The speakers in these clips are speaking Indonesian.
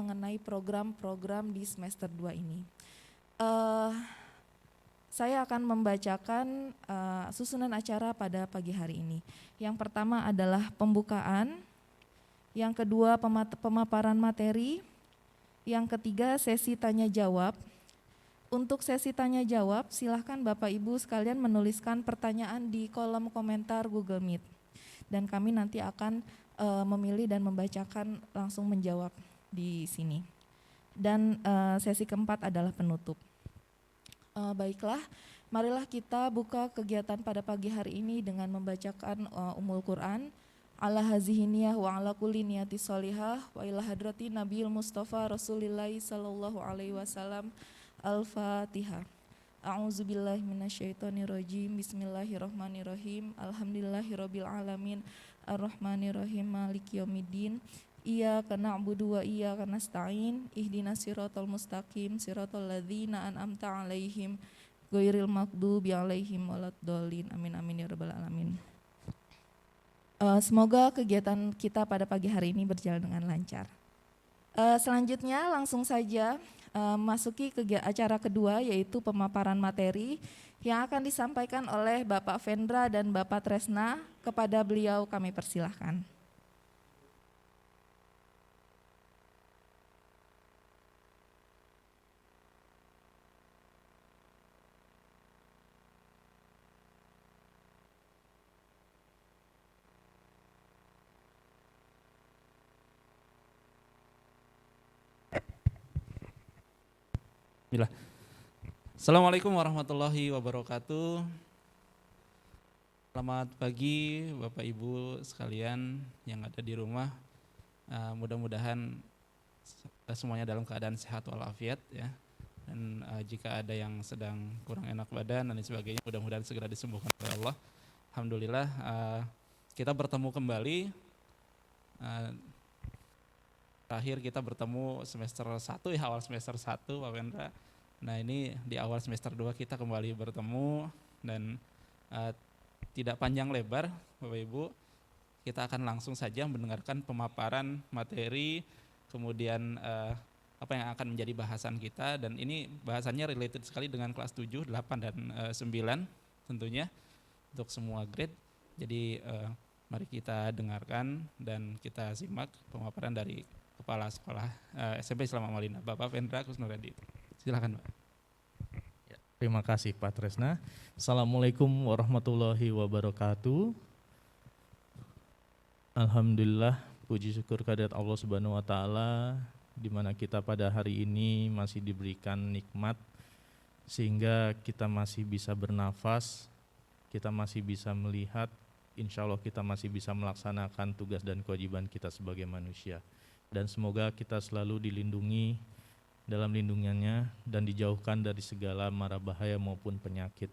mengenai program-program di semester 2 ini. Saya akan membacakan susunan acara pada pagi hari ini. Yang pertama adalah pembukaan, yang kedua pemaparan materi, yang ketiga sesi tanya jawab. Untuk sesi tanya jawab, silahkan Bapak Ibu sekalian menuliskan pertanyaan di kolom komentar Google Meet. Dan kami nanti akan memilih dan membacakan langsung menjawab di sini. Dan sesi keempat adalah penutup. Baiklah, marilah kita buka kegiatan pada pagi hari ini dengan membacakan Ummul Quran. Ala hazihiniyah wa ala kulli niyati sholihah wa ila hadrati Nabiil Mustafa Rasulillahi sallallahu alaihi wasallam. Al-Fatihah. A'udzubillahi minasyaitonirrajim. Bismillahirrahmanirrahim. Alhamdulillahirabbil alamin. Arrahmanirrahim. Maliki yaumiddin. Iyyaka na'budu wa iyyaka nasta'in. Ihdinas siratal mustaqim. Siratal ladzina an'amta 'alaihim ghairil maghdubi 'alaihim waladdallin. Amin amin ya rabbal alamin. Semoga kegiatan kita pada pagi hari ini berjalan dengan lancar. Selanjutnya langsung saja masuki acara kedua, yaitu pemaparan materi yang akan disampaikan oleh Bapak Vendra dan Bapak Tresna. Kepada beliau kami persilahkan. Assalamualaikum warahmatullahi wabarakatuh. Selamat pagi Bapak Ibu sekalian yang ada di rumah. Mudah-mudahan semuanya dalam keadaan sehat walafiat ya. Dan jika ada yang sedang kurang enak badan dan lain sebagainya, mudah-mudahan segera disembuhkan oleh Allah. Alhamdulillah kita bertemu kembali. Terakhir kita bertemu semester 1 ya, awal semester 1 Pak Vendra. Nah ini di awal semester 2 kita kembali bertemu dan tidak panjang lebar Bapak Ibu. Kita akan langsung saja mendengarkan pemaparan materi, kemudian apa yang akan menjadi bahasan kita. Dan ini bahasannya related sekali dengan kelas 7, 8, dan 9 tentunya untuk semua grade. Jadi mari kita dengarkan dan kita simak pemaparan dari Kepala Sekolah SMP Islam Amalina, Bapak Vendra Kusnuradi. Silakan Pak. Ya, terima kasih Pak Tresna. Assalamualaikum warahmatullahi wabarakatuh. Alhamdulillah, puji syukur kehadirat Allah Subhanahu wa taala, di mana kita pada hari ini masih diberikan nikmat sehingga kita masih bisa bernafas, kita masih bisa melihat, insya Allah kita masih bisa melaksanakan tugas dan kewajiban kita sebagai manusia. Dan semoga kita selalu dilindungi dalam lindungannya dan dijauhkan dari segala mara bahaya maupun penyakit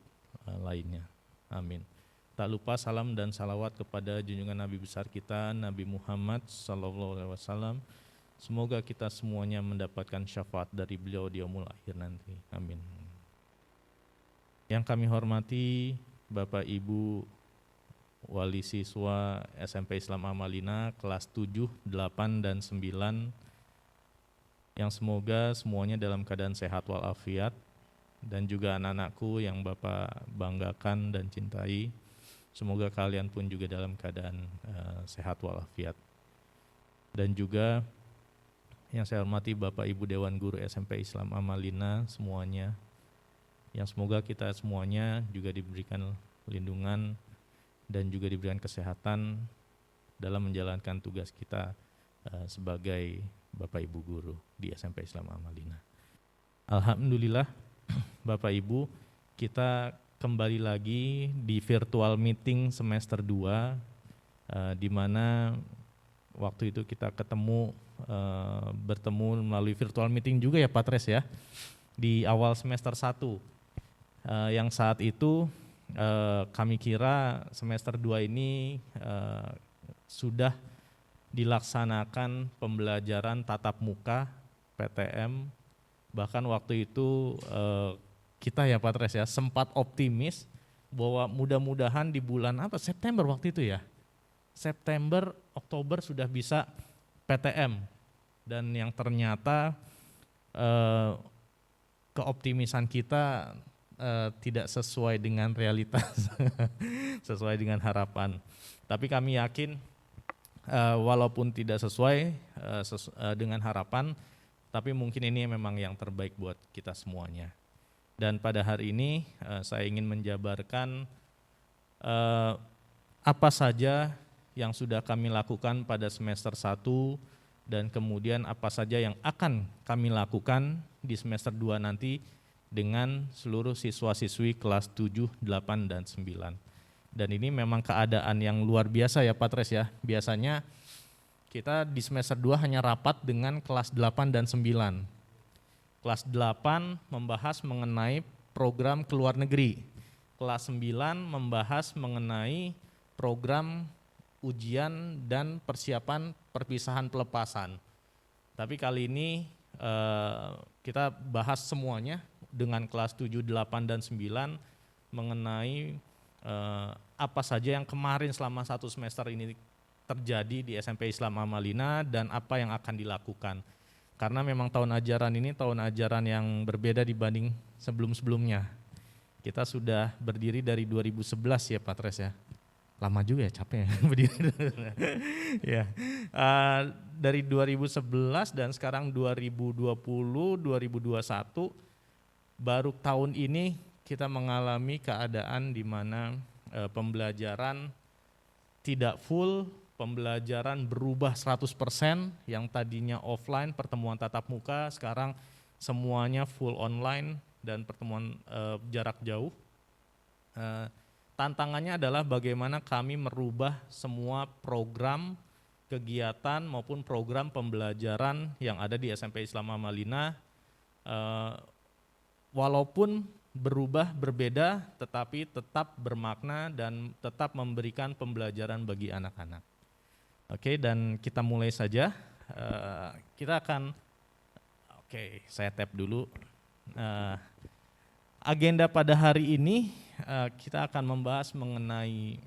lainnya. Amin. Tak lupa salam dan salawat kepada junjungan Nabi besar kita, Nabi Muhammad SAW. Semoga kita semuanya mendapatkan syafaat dari beliau di yaumul akhir nanti. Amin. Yang kami hormati Bapak Ibu wali siswa SMP Islam Amalina kelas 7, 8, dan 9 yang semoga semuanya dalam keadaan sehat walafiat, dan juga anak-anakku yang Bapak banggakan dan cintai, semoga kalian pun juga dalam keadaan sehat walafiat. Dan juga yang saya hormati Bapak Ibu Dewan Guru SMP Islam Amalina semuanya, yang semoga kita semuanya juga diberikan lindungan dan juga diberikan kesehatan dalam menjalankan tugas kita sebagai Bapak Ibu Guru di SMP Islam Amalina. Alhamdulillah Bapak Ibu, kita kembali lagi di virtual meeting semester 2, di mana waktu itu kita bertemu melalui virtual meeting juga ya Pak Tres ya, di awal semester 1, yang saat itu kami kira semester 2 ini sudah dilaksanakan pembelajaran tatap muka PTM. Bahkan waktu itu kita ya Pak Tres ya sempat optimis bahwa mudah-mudahan di bulan September waktu itu ya, September Oktober sudah bisa PTM dan yang ternyata keoptimisan kita tidak sesuai dengan realitas, sesuai dengan harapan. Tapi kami yakin walaupun tidak sesuai dengan harapan, tapi mungkin ini memang yang terbaik buat kita semuanya. Dan pada hari ini saya ingin menjabarkan apa saja yang sudah kami lakukan pada semester 1 dan kemudian apa saja yang akan kami lakukan di semester 2 nanti dengan seluruh siswa-siswi kelas 7, 8, dan 9. Dan ini memang keadaan yang luar biasa ya Pak Tres ya. Biasanya kita di semester 2 hanya rapat dengan kelas 8 dan 9. Kelas 8 membahas mengenai program ke luar negeri. Kelas 9 membahas mengenai program ujian dan persiapan perpisahan pelepasan. Tapi kali ini kita bahas semuanya dengan kelas 7, 8, dan 9 mengenai apa saja yang kemarin selama 1 semester ini terjadi di SMP Islam Amalina dan apa yang akan dilakukan. Karena memang tahun ajaran ini tahun ajaran yang berbeda dibanding sebelum-sebelumnya. Kita sudah berdiri dari 2011 ya Pak Tres ya. Lama juga ya, capek ya berdiri. Ya. Dari 2011 dan sekarang 2020, 2021, baru tahun ini kita mengalami keadaan di mana pembelajaran tidak full, pembelajaran berubah 100%, yang tadinya offline pertemuan tatap muka sekarang semuanya full online dan pertemuan jarak jauh. Tantangannya adalah bagaimana kami merubah semua program kegiatan maupun program pembelajaran yang ada di SMP Islam Amalina, walaupun berubah berbeda tetapi tetap bermakna dan tetap memberikan pembelajaran bagi anak-anak. Oke, dan kita mulai saja. Kita akan, saya tap dulu. Agenda pada hari ini kita akan membahas mengenai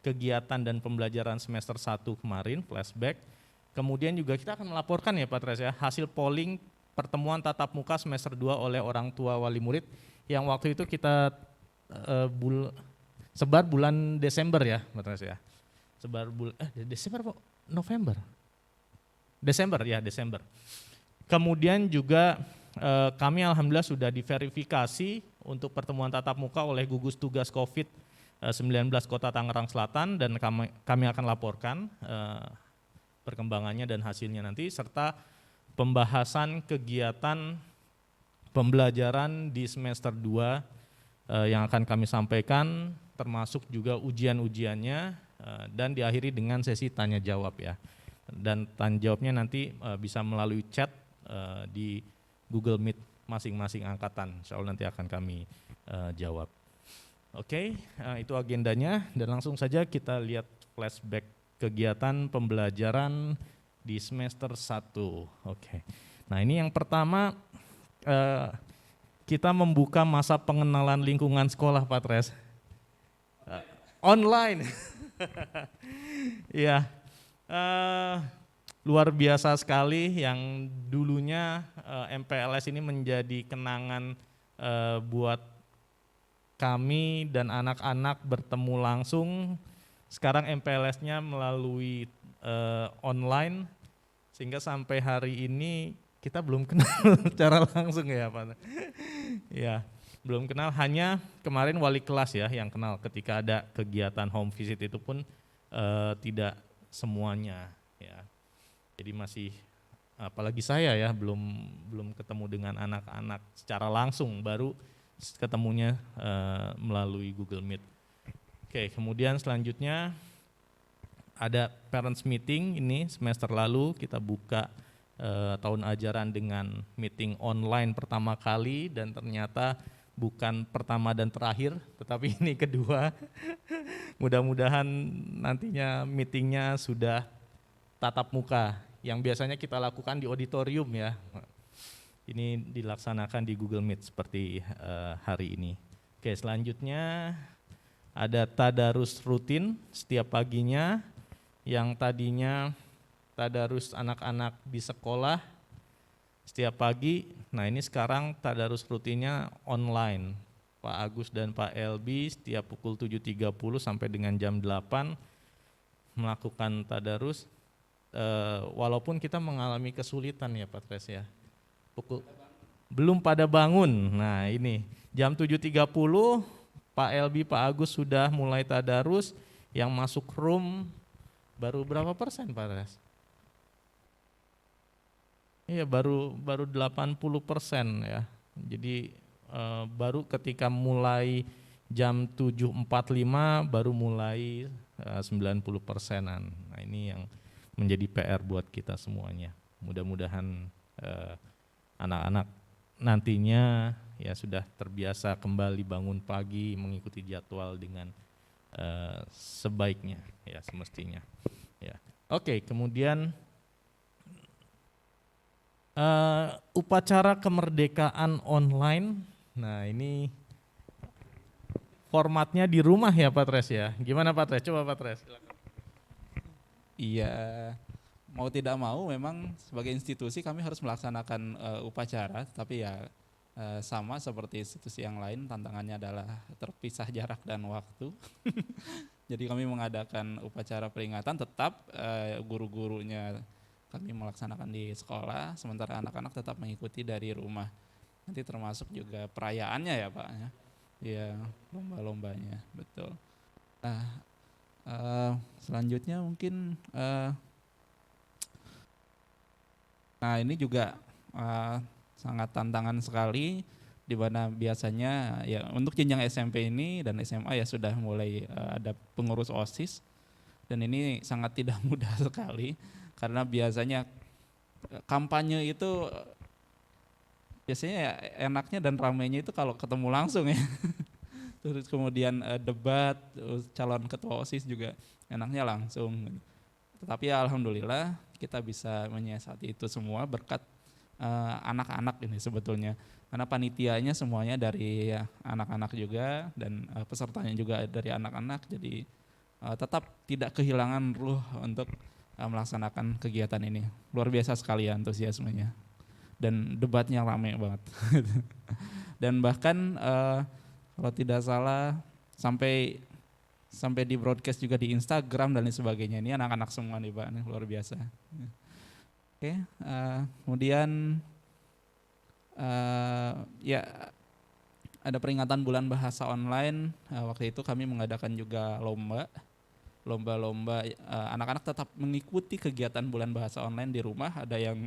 kegiatan dan pembelajaran semester 1 kemarin, flashback. Kemudian juga kita akan melaporkan ya Pak Tres ya, hasil polling pertemuan tatap muka semester 2 oleh orang tua wali murid yang waktu itu kita sebar bulan Desember ya Pak Tres ya. Sebar Desember Pak? November? Desember ya, Desember. Kemudian juga kami alhamdulillah sudah diverifikasi untuk pertemuan tatap muka oleh gugus tugas COVID-19 Kota Tangerang Selatan dan kami akan laporkan perkembangannya dan hasilnya nanti, serta pembahasan kegiatan pembelajaran di semester 2 yang akan kami sampaikan, termasuk juga ujian-ujiannya dan diakhiri dengan sesi tanya jawab ya. Dan tanya jawabnya nanti bisa melalui chat di Google Meet masing-masing angkatan, insya Allah nanti akan kami jawab. Oke, itu agendanya dan langsung saja kita lihat flashback kegiatan pembelajaran di semester 1. Oke. Nah ini yang pertama, kita membuka masa pengenalan lingkungan sekolah Pak Tres. Online. Ya, luar biasa sekali yang dulunya MPLS ini menjadi kenangan buat kami dan anak-anak bertemu langsung. Sekarang MPLS-nya melalui online, sehingga sampai hari ini kita belum kenal secara langsung ya Pak. Ya, belum kenal, hanya kemarin wali kelas ya yang kenal ketika ada kegiatan home visit, itu pun tidak semuanya ya. Jadi masih, apalagi saya ya belum ketemu dengan anak-anak secara langsung, baru ketemunya melalui Google Meet. Oke, kemudian selanjutnya ada parents meeting. Ini semester lalu kita buka tahun ajaran dengan meeting online pertama kali, dan ternyata bukan pertama dan terakhir, tetapi ini kedua. Mudah-mudahan nantinya meetingnya sudah tatap muka, yang biasanya kita lakukan di auditorium ya. Ini dilaksanakan di Google Meet seperti hari ini. Oke, selanjutnya ada tadarus rutin setiap paginya, yang tadinya tadarus anak-anak di sekolah setiap pagi. Nah ini sekarang tadarus rutinnya online. Pak Agus dan Pak Elbi setiap pukul 7.30 sampai dengan jam 8 melakukan tadarus. Walaupun kita mengalami kesulitan ya Pak Tres ya. Belum pada bangun. Nah ini jam 7.30 Pak Elbi, Pak Agus sudah mulai tadarus. Yang masuk room baru berapa persen Pak Tres? Iya baru 80% ya. Jadi baru ketika mulai jam 7.45 baru mulai 90%-an. Nah ini yang menjadi PR buat kita semuanya. Mudah-mudahan anak-anak nantinya ya sudah terbiasa kembali bangun pagi mengikuti jadwal dengan sebaiknya ya semestinya. Ya. Oke, kemudian upacara kemerdekaan online. Nah ini formatnya di rumah ya Pak Tres ya. Gimana Pak Tres? Coba Pak Tres. Iya, mau tidak mau memang sebagai institusi kami harus melaksanakan upacara, tapi ya sama seperti institusi yang lain, tantangannya adalah terpisah jarak dan waktu. Jadi kami mengadakan upacara peringatan, tetap guru-gurunya kami melaksanakan di sekolah, sementara anak-anak tetap mengikuti dari rumah. Nanti termasuk juga perayaannya ya Pak ya. Iya, lomba-lombanya, betul. Nah, selanjutnya mungkin nah ini juga sangat tantangan sekali, di mana biasanya ya untuk jenjang SMP ini dan SMA ya sudah mulai ada pengurus OSIS, dan ini sangat tidak mudah sekali karena biasanya kampanye itu biasanya ya enaknya dan ramainya itu kalau ketemu langsung ya. Terus kemudian debat, calon ketua OSIS juga enaknya langsung. Tetapi ya alhamdulillah kita bisa menyiasati itu semua berkat anak-anak ini sebetulnya. Karena panitianya semuanya dari anak-anak juga, dan pesertanya juga dari anak-anak. Jadi tetap tidak kehilangan ruh untuk melaksanakan kegiatan ini. Luar biasa sekali antusiasmenya. Dan debatnya ramai banget. Dan bahkan kalau tidak salah sampai di broadcast juga di Instagram dan lain sebagainya. Ini anak-anak semua nih Pak, ini luar biasa. Oke, kemudian ya ada peringatan Bulan Bahasa Online. Waktu itu kami mengadakan juga lomba-lomba. Anak-anak tetap mengikuti kegiatan Bulan Bahasa Online di rumah. Ada yang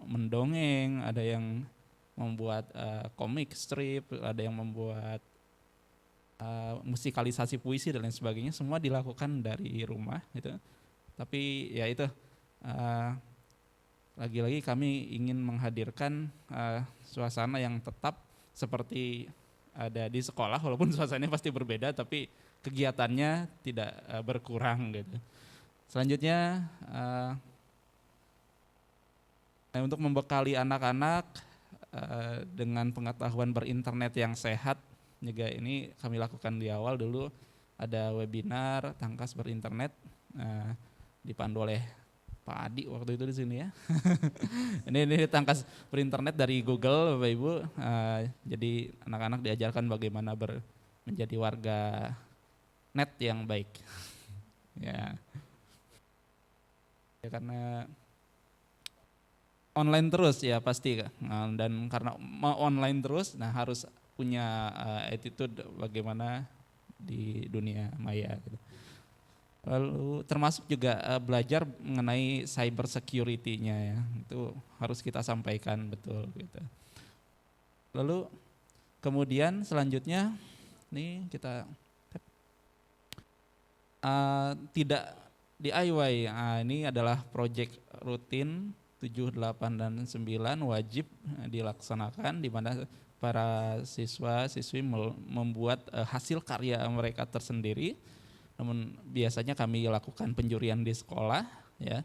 mendongeng, ada yang membuat komik strip, ada yang membuat musikalisasi puisi dan lain sebagainya. Semua dilakukan dari rumah gitu. Tapi ya itu lagi-lagi kami ingin menghadirkan suasana yang tetap seperti ada di sekolah, walaupun suasananya pasti berbeda, tapi kegiatannya tidak berkurang gitu. Selanjutnya untuk membekali anak-anak dengan pengetahuan berinternet yang sehat, juga ini kami lakukan di awal dulu. Ada webinar Tangkas Berinternet dipandu oleh Pak Adi waktu itu di sini ya. ini Tangkas Berinternet dari Google Bapak Ibu. Jadi anak-anak diajarkan bagaimana menjadi warga net yang baik. Ya karena online terus ya pasti, dan karena mau online terus, nah harus punya attitude bagaimana di dunia maya gitu. Lalu termasuk juga belajar mengenai cyber security-nya ya, itu harus kita sampaikan betul gitu. Lalu kemudian selanjutnya nih kita tidak DIY. Ini adalah proyek rutin 7, 8, dan 9 wajib dilaksanakan, di mana para siswa-siswi membuat hasil karya mereka tersendiri. Namun biasanya kami lakukan penjurian di sekolah ya.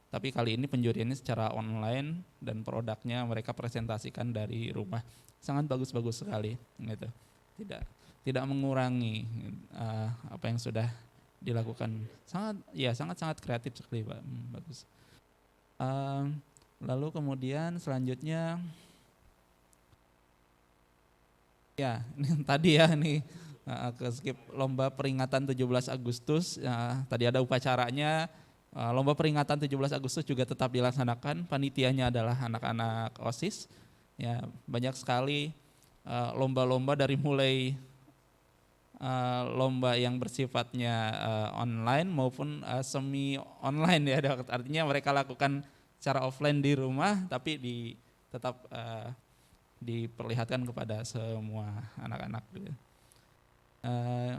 Tapi kali ini penjuriannya secara online dan produknya mereka presentasikan dari rumah. Sangat bagus-bagus sekali gitu. Tidak mengurangi apa yang sudah dilakukan. Sangat kreatif sekali Pak. Bagus. Lalu kemudian selanjutnya ya ini tadi ya nih ke skip lomba peringatan 17 Agustus. Tadi ada upacaranya. Lomba peringatan 17 Agustus juga tetap dilaksanakan. Panitianya adalah anak-anak OSIS. Ya, banyak sekali lomba-lomba dari mulai lomba yang bersifatnya online maupun semi online ya. Artinya mereka lakukan secara offline di rumah tapi tetap diperlihatkan kepada semua anak-anak gitu.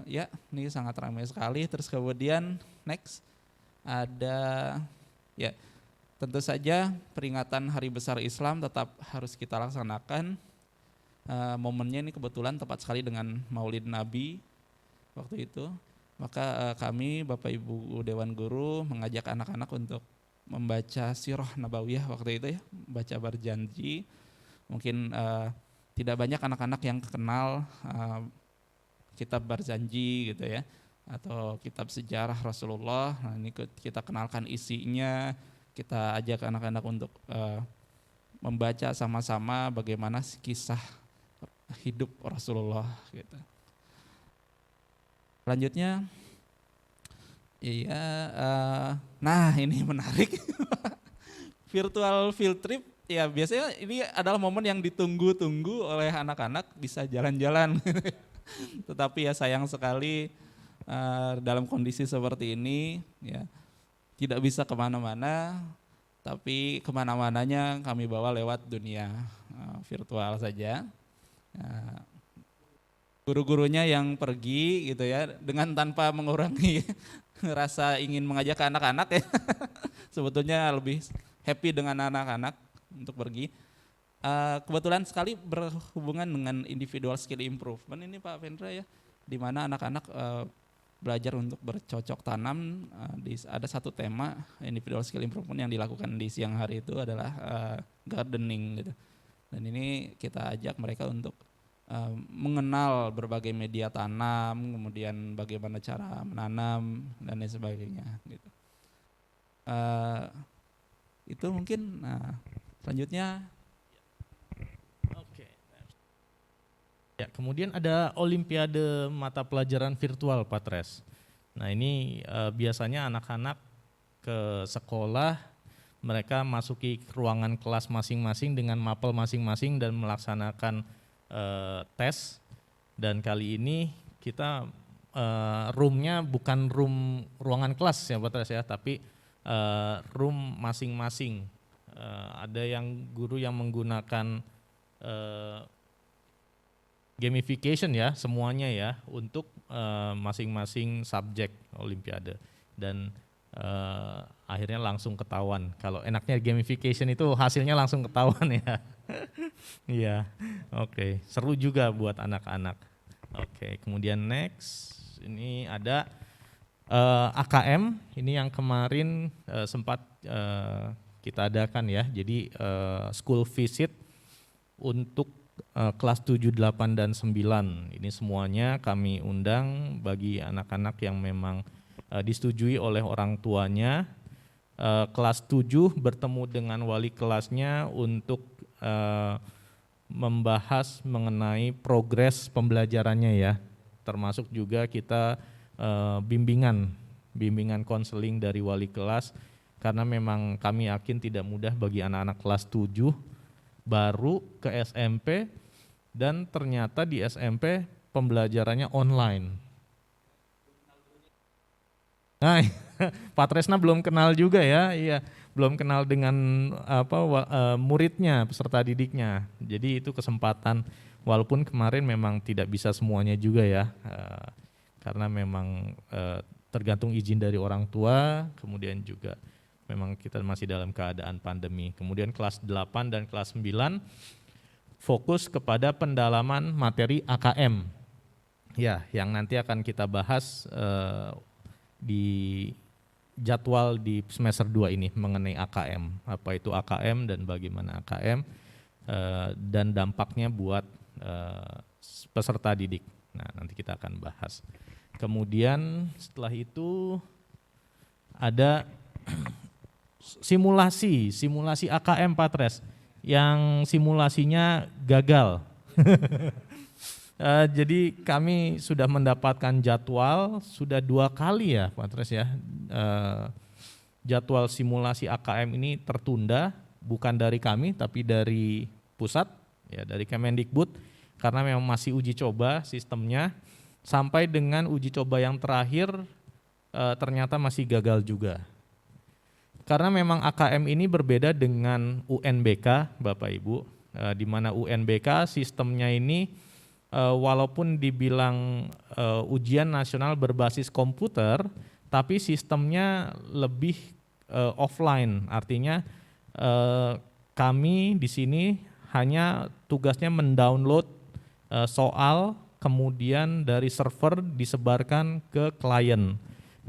Ya, ini sangat ramai sekali. Terus kemudian next ada ya tentu saja peringatan Hari Besar Islam tetap harus kita laksanakan. Momennya ini kebetulan tepat sekali dengan Maulid Nabi waktu itu. Maka kami Bapak Ibu Dewan Guru mengajak anak-anak untuk membaca Sirah Nabawiyah waktu itu ya, baca berjanji. Mungkin tidak banyak anak-anak yang kenal kitab berjanji gitu ya, atau kitab sejarah Rasulullah. Nah, ini kita kenalkan isinya, kita ajak anak-anak untuk membaca sama-sama bagaimana kisah hidup Rasulullah gitu. Selanjutnya, nah ini menarik. Virtual field trip, ya biasanya ini adalah momen yang ditunggu-tunggu oleh anak-anak bisa jalan-jalan. Tetapi ya sayang sekali dalam kondisi seperti ini ya tidak bisa kemana-mana, tapi kemana-mananya kami bawa lewat dunia virtual saja. Guru-gurunya yang pergi gitu ya, dengan tanpa mengurangi rasa ingin mengajak anak-anak ya. Sebetulnya lebih happy dengan anak-anak untuk pergi. Kebetulan sekali berhubungan dengan individual skill improvement ini Pak Vendra ya, di mana anak-anak belajar untuk bercocok tanam. Ada satu tema individual skill improvement yang dilakukan di siang hari itu adalah gardening gitu. Dan ini kita ajak mereka untuk mengenal berbagai media tanam, kemudian bagaimana cara menanam dan lain sebagainya gitu. Itu mungkin. Selanjutnya ya, kemudian ada Olimpiade mata pelajaran virtual Pak Tres. Nah ini biasanya anak-anak ke sekolah, mereka masuki ruangan kelas masing-masing dengan mapel masing-masing dan melaksanakan tes. Dan kali ini kita roomnya bukan room ruangan kelas ya Pak Tres ya, tapi room masing-masing. Ada yang guru yang menggunakan gamification ya semuanya ya untuk masing-masing subjek Olimpiade, dan akhirnya langsung ketahuan. Kalau enaknya gamification itu hasilnya langsung ketahuan ya. Iya, oke. Seru juga buat anak-anak. Oke, kemudian next ini ada AKM, ini yang kemarin sempat kita adakan ya. Jadi school visit untuk kelas 7, 8, dan 9. Ini semuanya kami undang bagi anak-anak yang memang disetujui oleh orang tuanya. Kelas 7 bertemu dengan wali kelasnya untuk membahas mengenai progres pembelajarannya ya. Termasuk juga kita bimbingan konseling dari wali kelas, karena memang kami yakin tidak mudah bagi anak-anak kelas 7 baru ke SMP, dan ternyata di SMP pembelajarannya online. Nah, Pak Tresna belum kenal juga ya, iya, belum kenal dengan muridnya, peserta didiknya. Jadi itu kesempatan, walaupun kemarin memang tidak bisa semuanya juga ya, karena memang tergantung izin dari orang tua, kemudian juga memang kita masih dalam keadaan pandemi. Kemudian kelas 8 dan kelas 9 fokus kepada pendalaman materi AKM. Ya, yang nanti akan kita bahas di jadwal di semester 2 ini mengenai AKM. Apa itu AKM dan bagaimana AKM dan dampaknya buat peserta didik. Nah, nanti kita akan bahas. Kemudian setelah itu ada simulasi AKM Patres yang simulasinya gagal. Jadi kami sudah mendapatkan jadwal, sudah 2 kali ya Patres ya, jadwal simulasi AKM ini tertunda, bukan dari kami tapi dari pusat, ya dari Kemendikbud, karena memang masih uji coba sistemnya, sampai dengan uji coba yang terakhir ternyata masih gagal juga. Karena memang AKM ini berbeda dengan UNBK Bapak Ibu, di mana UNBK sistemnya ini walaupun dibilang ujian nasional berbasis komputer, tapi sistemnya lebih offline, artinya kami di sini hanya tugasnya mendownload soal, kemudian dari server disebarkan ke klien.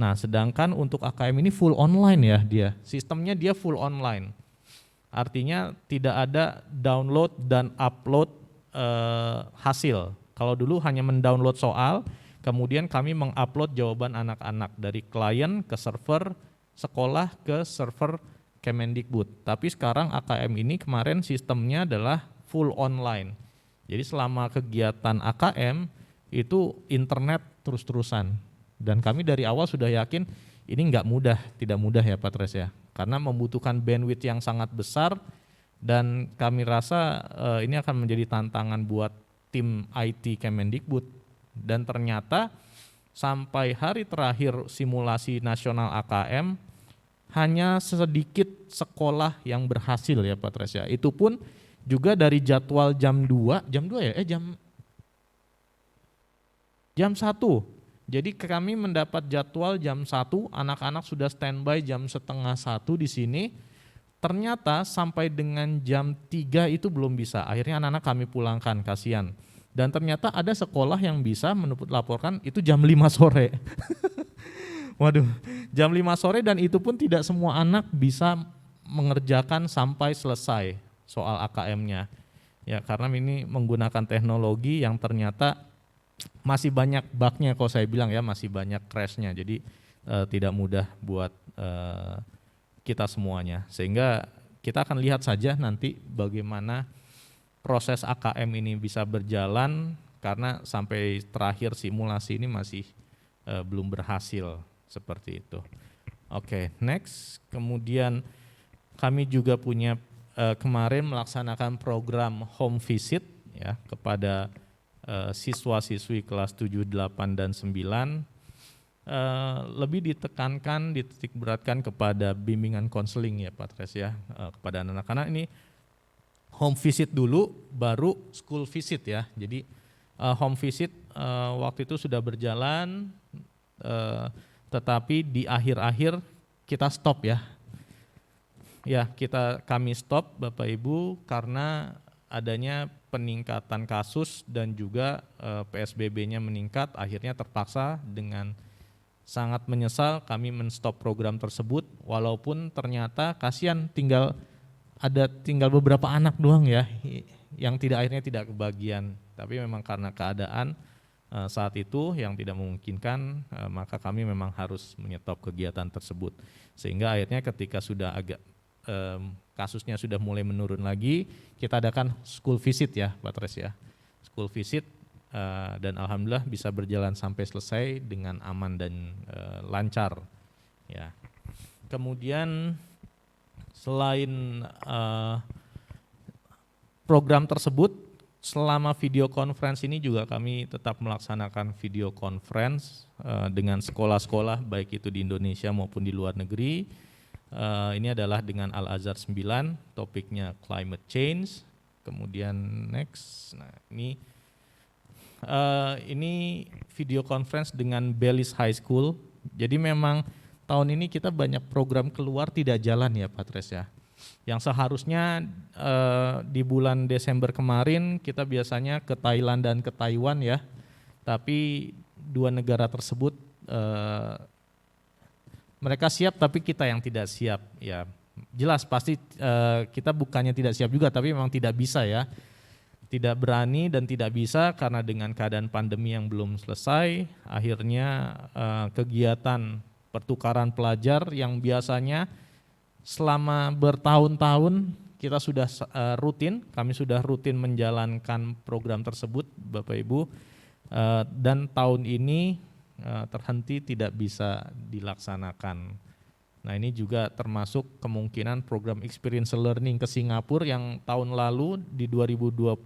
Nah, sedangkan untuk AKM ini full online ya dia, sistemnya dia full online. Artinya tidak ada download dan upload hasil. Kalau dulu hanya mendownload soal, kemudian kami mengupload jawaban anak-anak dari klien ke server sekolah ke server Kemendikbud. Tapi sekarang AKM ini kemarin sistemnya adalah full online. Jadi selama kegiatan AKM itu internet terus-terusan. Dan kami dari awal sudah yakin ini nggak mudah, tidak mudah ya Pak Tres ya. Karena membutuhkan bandwidth yang sangat besar dan kami rasa ini akan menjadi tantangan buat tim IT Kemendikbud. Dan ternyata sampai hari terakhir simulasi nasional AKM hanya sedikit sekolah yang berhasil ya Pak Tres ya. Itu pun juga dari jadwal jam 2 ya, jam 1. Jadi kami mendapat jadwal jam 1, anak-anak sudah standby jam setengah 1 di sini. Ternyata sampai dengan jam 3 itu belum bisa. Akhirnya anak-anak kami pulangkan, kasihan. Dan ternyata ada sekolah yang bisa menurut laporkan itu jam 5 sore. Waduh, jam 5 sore dan itu pun tidak semua anak bisa mengerjakan sampai selesai soal AKM-nya. Ya, karena ini menggunakan teknologi yang ternyata masih banyak bug-nya, kalau saya bilang ya, masih banyak crash-nya. Jadi tidak mudah buat kita semuanya. Sehingga kita akan lihat saja nanti bagaimana proses AKM ini bisa berjalan, karena sampai terakhir simulasi ini masih belum berhasil seperti itu. Oke, next. Kemudian kami juga punya kemarin melaksanakan program home visit ya kepada siswa-siswi kelas 7, 8, dan 9. Lebih ditekankan, dititik beratkan kepada bimbingan konseling ya Pak Tres ya, kepada anak-anak ini home visit dulu baru school visit ya. Jadi home visit waktu itu sudah berjalan, tetapi di akhir-akhir kita stop ya. Ya, kami stop Bapak Ibu karena adanya peningkatan kasus dan juga PSBB-nya meningkat, akhirnya terpaksa dengan sangat menyesal kami men-stop program tersebut, walaupun ternyata kasihan tinggal beberapa anak doang ya yang akhirnya tidak kebagian, tapi memang karena keadaan saat itu yang tidak memungkinkan, maka kami memang harus menyetop kegiatan tersebut. Sehingga akhirnya ketika sudah agak kasusnya sudah mulai menurun lagi, kita adakan school visit ya Pak Tres ya, school visit, dan alhamdulillah bisa berjalan sampai selesai dengan aman dan lancar ya. Kemudian selain program tersebut, selama video conference ini juga kami tetap melaksanakan video conference dengan sekolah-sekolah baik itu di Indonesia maupun di luar negeri. Ini adalah dengan Al-Azhar 9, topiknya climate change. Kemudian next, nah ini video conference dengan Bellis High School. Jadi memang tahun ini kita banyak program keluar tidak jalan ya Pak Tres ya. Yang seharusnya di bulan Desember kemarin kita biasanya ke Thailand dan ke Taiwan ya, tapi dua negara tersebut mereka siap tapi kita yang tidak siap ya. Jelas pasti kita bukannya tidak siap juga, tapi memang tidak bisa ya. tidak berani dan tidak bisa karena dengan keadaan pandemi yang belum selesai, akhirnya kegiatan pertukaran pelajar yang biasanya selama bertahun-tahun kita sudah kami sudah rutin menjalankan program tersebut Bapak Ibu, dan tahun ini terhenti tidak bisa dilaksanakan. Nah ini juga termasuk kemungkinan program experience learning ke Singapura yang tahun lalu di 2020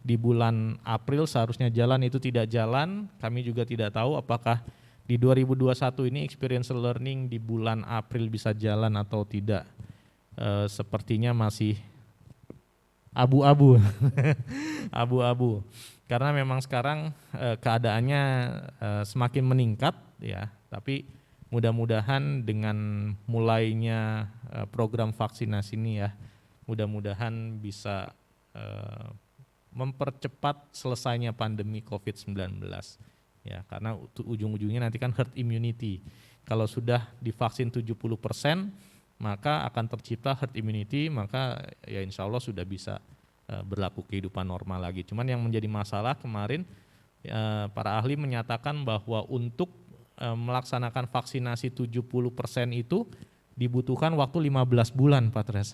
di bulan April seharusnya jalan, itu tidak jalan. Kami juga tidak tahu apakah di 2021 ini experience learning di bulan April bisa jalan atau tidak. Sepertinya masih abu-abu, abu-abu. Karena memang sekarang keadaannya semakin meningkat ya, tapi mudah-mudahan dengan mulainya program vaksinasi ini ya, mudah-mudahan bisa mempercepat selesainya pandemi COVID-19 ya, karena ujung-ujungnya nanti kan herd immunity. Kalau sudah divaksin 70% maka akan tercipta herd immunity, maka ya insya Allah sudah bisa berlaku kehidupan normal lagi. Cuman yang menjadi masalah kemarin para ahli menyatakan bahwa untuk melaksanakan vaksinasi 70% itu dibutuhkan waktu 15 bulan Pak Tres.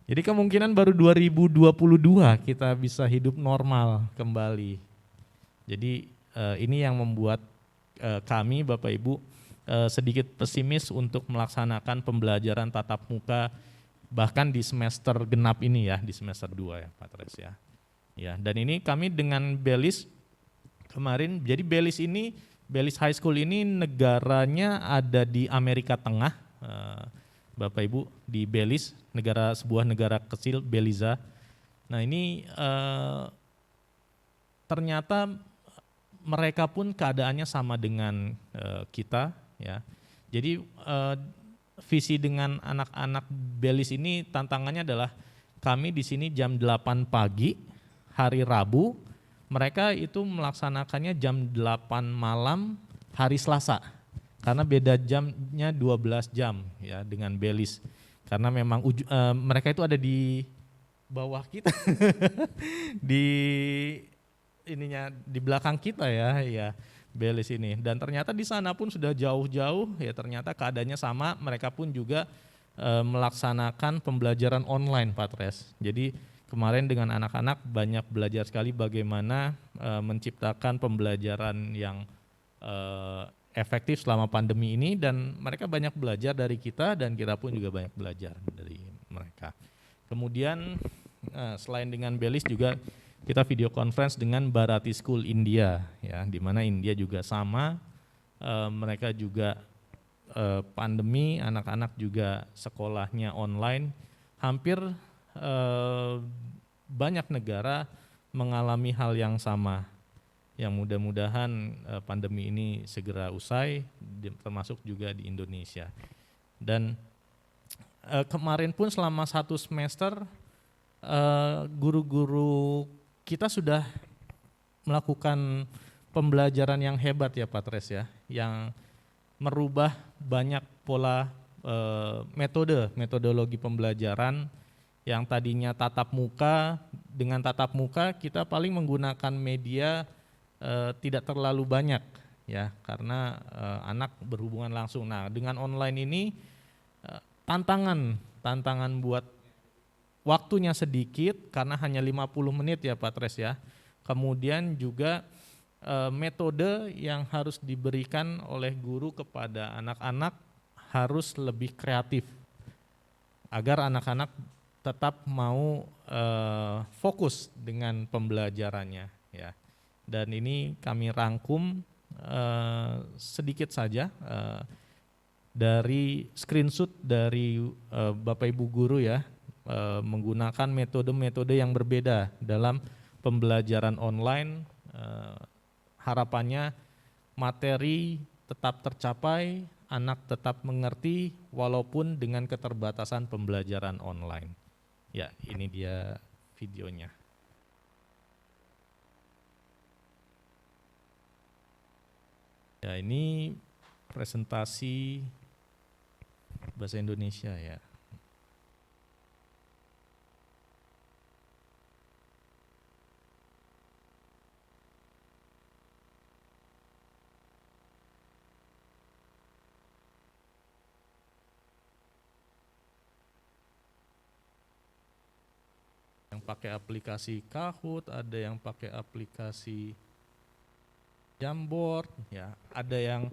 Jadi kemungkinan baru 2022 kita bisa hidup normal kembali. Jadi ini yang membuat kami Bapak Ibu sedikit pesimis untuk melaksanakan pembelajaran tatap muka bahkan di semester genap ini ya, di semester 2 ya Pak Tres ya. Ya, dan ini kami dengan Belis kemarin, jadi Belis High School ini negaranya ada di Amerika Tengah, Bapak Ibu, di Belize, sebuah negara kecil, Belize. Nah ini ternyata mereka pun keadaannya sama dengan kita ya. Jadi visi dengan anak-anak Belize ini tantangannya adalah kami di sini jam 8 pagi hari Rabu, mereka itu melaksanakannya jam 8 malam hari Selasa. Karena beda jamnya 12 jam ya dengan Belize. Karena memang mereka itu ada di bawah kita. di belakang kita ya Belize ini. Dan ternyata di sana pun sudah jauh-jauh ya, ternyata keadaannya sama, mereka pun juga melaksanakan pembelajaran online Pak Tres. Jadi kemarin dengan anak-anak banyak belajar sekali bagaimana menciptakan pembelajaran yang efektif selama pandemi ini, dan mereka banyak belajar dari kita dan kita pun juga banyak belajar dari mereka. Kemudian selain dengan Belize juga kita video conference dengan Bharati School India ya, di mana India juga sama, mereka juga pandemi, anak-anak juga sekolahnya online. Hampir banyak negara mengalami hal yang sama. Yang mudah-mudahan pandemi ini segera usai, termasuk juga di Indonesia. Dan kemarin pun selama 1 semester guru-guru kita sudah melakukan pembelajaran yang hebat ya Pak Tres ya, yang merubah banyak pola metodologi pembelajaran yang tadinya tatap muka. Dengan tatap muka kita paling menggunakan media tidak terlalu banyak ya, karena anak berhubungan langsung. Nah dengan online ini tantangan buat waktunya sedikit karena hanya 50 menit ya Pak Tres ya. Kemudian juga metode yang harus diberikan oleh guru kepada anak-anak harus lebih kreatif agar anak-anak tetap mau fokus dengan pembelajarannya ya. Dan ini kami rangkum sedikit saja dari screenshot dari Bapak Ibu guru ya, menggunakan metode-metode yang berbeda dalam pembelajaran online. Harapannya materi tetap tercapai, anak tetap mengerti walaupun dengan keterbatasan pembelajaran online. Ya, ini dia videonya. Ya, ini presentasi bahasa Indonesia ya. yang pakai aplikasi Kahoot, ada yang pakai aplikasi Jamboard, ya, ada yang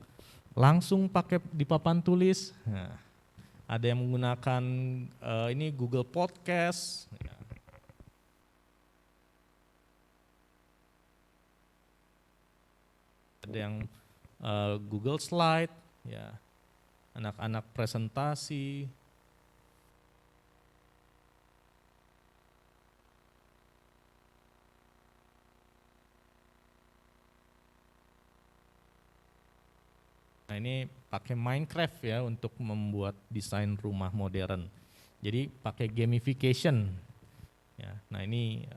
langsung pakai di papan tulis, nah, ada yang menggunakan ini Google Podcast, ya. Ada yang Google Slide, ya, anak-anak presentasi. Nah ini pakai Minecraft ya untuk membuat desain rumah modern. Jadi pakai gamification. Ya, nah ini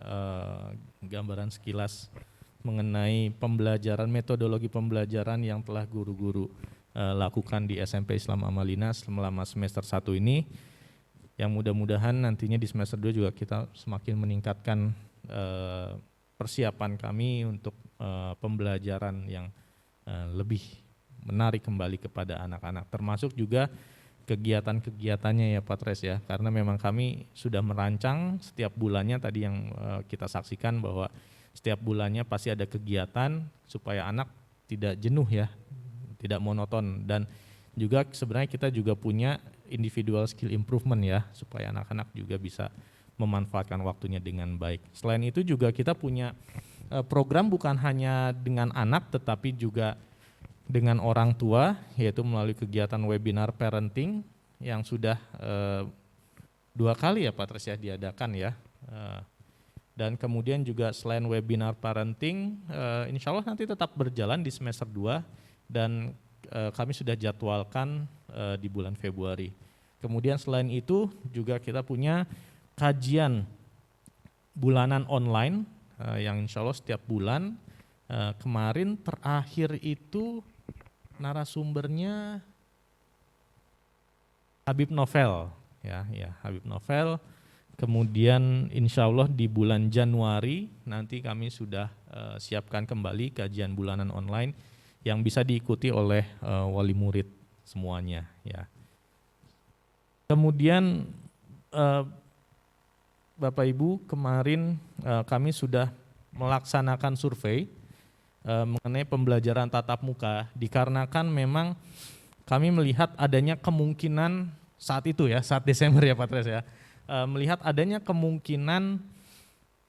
gambaran sekilas mengenai pembelajaran, metodologi pembelajaran yang telah guru-guru lakukan di SMP Islam Amalina selama semester 1 ini. Yang mudah-mudahan nantinya di semester 2 juga kita semakin meningkatkan persiapan kami untuk pembelajaran yang lebih menarik kembali kepada anak-anak, termasuk juga kegiatan-kegiatannya ya Pak Tres ya, karena memang kami sudah merancang setiap bulannya tadi yang kita saksikan bahwa setiap bulannya pasti ada kegiatan supaya anak tidak jenuh ya, tidak monoton, dan juga sebenarnya kita juga punya individual skill improvement ya, supaya anak-anak juga bisa memanfaatkan waktunya dengan baik. Selain itu juga kita punya program bukan hanya dengan anak tetapi juga dengan orang tua, yaitu melalui kegiatan webinar parenting yang sudah 2 kali ya Pak Tres ya diadakan ya. Dan kemudian juga selain webinar parenting, insya Allah nanti tetap berjalan di semester 2 dan kami sudah jadwalkan di bulan Februari. Kemudian selain itu juga kita punya kajian bulanan online yang insya Allah setiap bulan. Kemarin terakhir itu narasumbernya Habib Novel ya Habib Novel. Kemudian insya Allah di bulan Januari nanti kami sudah siapkan kembali kajian bulanan online yang bisa diikuti oleh wali murid semuanya ya. Kemudian Bapak Ibu, kemarin kami sudah melaksanakan survei mengenai pembelajaran tatap muka, dikarenakan memang kami melihat adanya kemungkinan saat itu ya, saat Desember ya Pak Tres ya, melihat adanya kemungkinan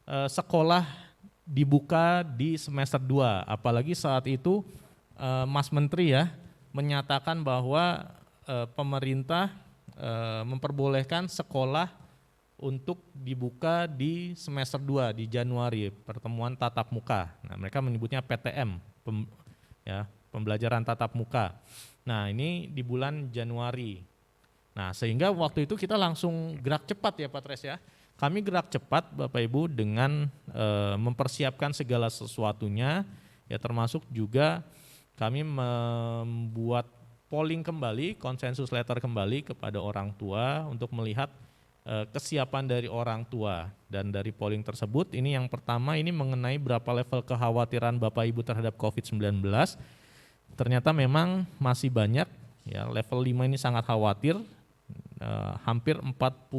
sekolah dibuka di semester 2, apalagi saat itu Mas Menteri ya menyatakan bahwa pemerintah memperbolehkan sekolah untuk dibuka di semester 2 di Januari, pertemuan tatap muka. Nah, mereka menyebutnya PTM, pembelajaran tatap muka. Nah, ini di bulan Januari. Nah, sehingga waktu itu kita langsung gerak cepat ya Pak Tres ya. Kami gerak cepat Bapak Ibu dengan mempersiapkan segala sesuatunya, ya termasuk juga kami membuat polling kembali, konsensus letter kembali kepada orang tua untuk melihat kesiapan dari orang tua. Dan dari polling tersebut, ini yang pertama ini mengenai berapa level kekhawatiran Bapak Ibu terhadap COVID-19. Ternyata memang masih banyak ya, level 5 ini sangat khawatir, hampir 48,6%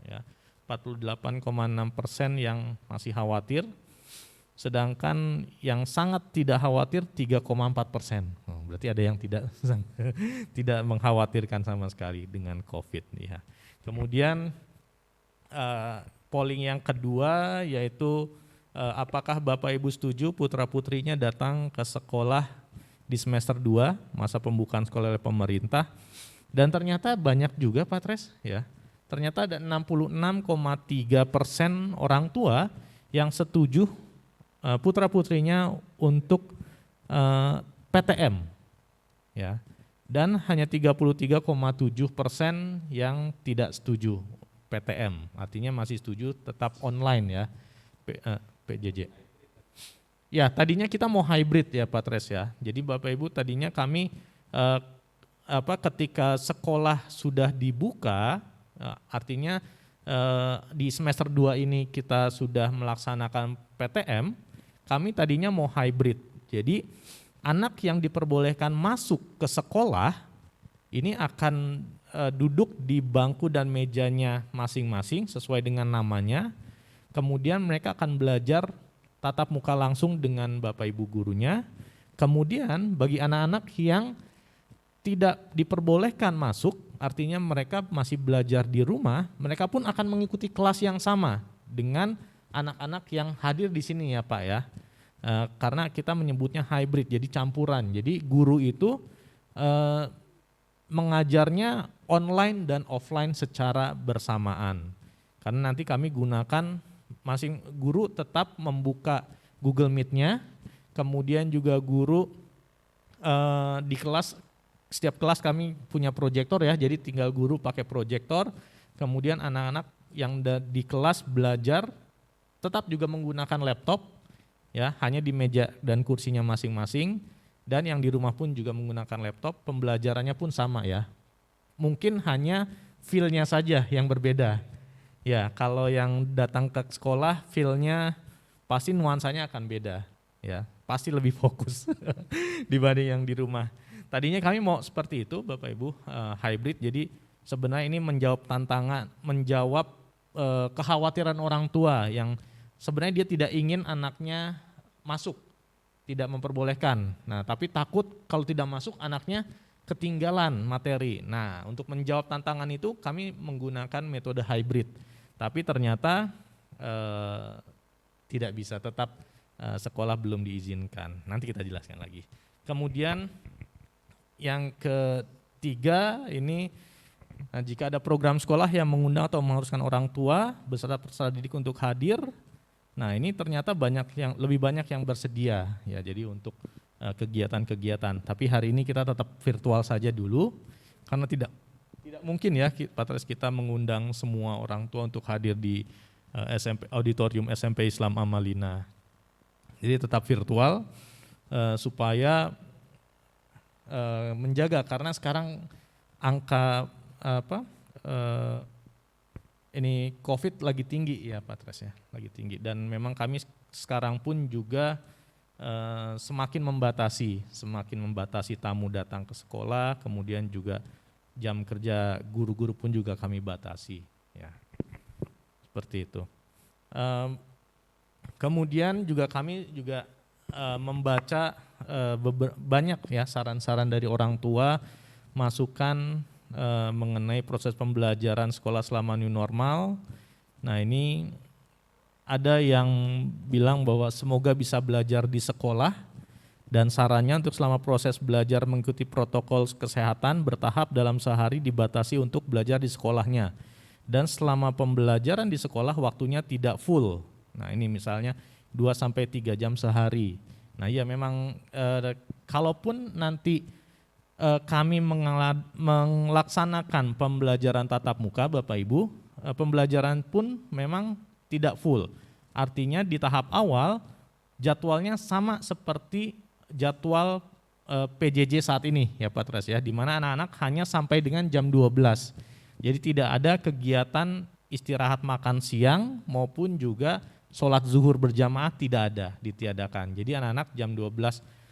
ya, 48,6% yang masih khawatir. Sedangkan yang sangat tidak khawatir 3,4%. Berarti ada yang tidak mengkhawatirkan sama sekali dengan COVID ya. Kemudian polling yang kedua yaitu apakah Bapak Ibu setuju putra-putrinya datang ke sekolah di semester 2 masa pembukaan sekolah oleh pemerintah. Dan ternyata banyak juga Pak Tres ya. Ternyata ada 66,3% orang tua yang setuju putra-putrinya untuk PTM ya, dan hanya 33,7% yang tidak setuju PTM, artinya masih setuju tetap online ya PJJ. Ya tadinya kita mau hybrid ya Pak Tres ya, jadi Bapak Ibu tadinya kami ketika sekolah sudah dibuka, artinya di semester 2 ini kita sudah melaksanakan PTM, kami tadinya mau hybrid. Jadi anak yang diperbolehkan masuk ke sekolah ini akan duduk di bangku dan mejanya masing-masing sesuai dengan namanya. Kemudian mereka akan belajar tatap muka langsung dengan Bapak Ibu gurunya. Kemudian bagi anak-anak yang tidak diperbolehkan masuk, artinya mereka masih belajar di rumah, mereka pun akan mengikuti kelas yang sama dengan anak-anak yang hadir di sini ya Pak ya. Karena kita menyebutnya hybrid, jadi campuran. Jadi guru itu mengajarnya online dan offline secara bersamaan. Karena nanti kami gunakan, masing guru tetap membuka Google Meet-nya, kemudian juga guru di kelas, setiap kelas kami punya proyektor ya, jadi tinggal guru pakai proyektor, kemudian anak-anak yang di kelas belajar tetap juga menggunakan laptop, ya hanya di meja dan kursinya masing-masing, dan yang di rumah pun juga menggunakan laptop, pembelajarannya pun sama ya. Mungkin hanya feel-nya saja yang berbeda. Ya, kalau yang datang ke sekolah feel-nya pasti nuansanya akan beda, ya pasti lebih fokus dibanding yang di rumah. Tadinya kami mau seperti itu Bapak Ibu, hybrid, jadi sebenarnya ini menjawab tantangan, menjawab kekhawatiran orang tua yang sebenarnya dia tidak ingin anaknya masuk, tidak memperbolehkan. Nah, tapi takut kalau tidak masuk anaknya ketinggalan materi. Nah, untuk menjawab tantangan itu kami menggunakan metode hybrid. Tapi ternyata tidak bisa, tetap sekolah belum diizinkan. Nanti kita jelaskan lagi. Kemudian yang ketiga ini, jika ada program sekolah yang mengundang atau mengharuskan orang tua beserta peserta didik untuk hadir, nah ini ternyata lebih banyak yang bersedia ya, jadi untuk kegiatan-kegiatan. Tapi hari ini kita tetap virtual saja dulu karena tidak mungkin ya Patres kita mengundang semua orang tua untuk hadir di auditorium SMP Islam Amalina. Jadi tetap virtual supaya menjaga, karena sekarang angka ini COVID lagi tinggi ya Patres ya, lagi tinggi, dan memang kami sekarang pun juga semakin membatasi tamu datang ke sekolah, kemudian juga jam kerja guru-guru pun juga kami batasi ya, seperti itu. Kemudian juga kami juga membaca banyak ya saran-saran dari orang tua, masukan mengenai proses pembelajaran sekolah selama new normal. Nah ini ada yang bilang bahwa semoga bisa belajar di sekolah, dan sarannya untuk selama proses belajar mengikuti protokol kesehatan bertahap dalam sehari dibatasi untuk belajar di sekolahnya. Dan selama pembelajaran di sekolah waktunya tidak full. Nah ini misalnya 2-3 jam sehari. Nah ya memang kalaupun nanti kami melaksanakan pembelajaran tatap muka Bapak Ibu, pembelajaran pun memang tidak full. Artinya di tahap awal jadwalnya sama seperti jadwal PJJ saat ini ya Pak Tres ya, di mana anak-anak hanya sampai dengan jam 12. Jadi tidak ada kegiatan istirahat makan siang maupun juga sholat zuhur berjamaah, tidak ada, ditiadakan. Jadi anak-anak jam 12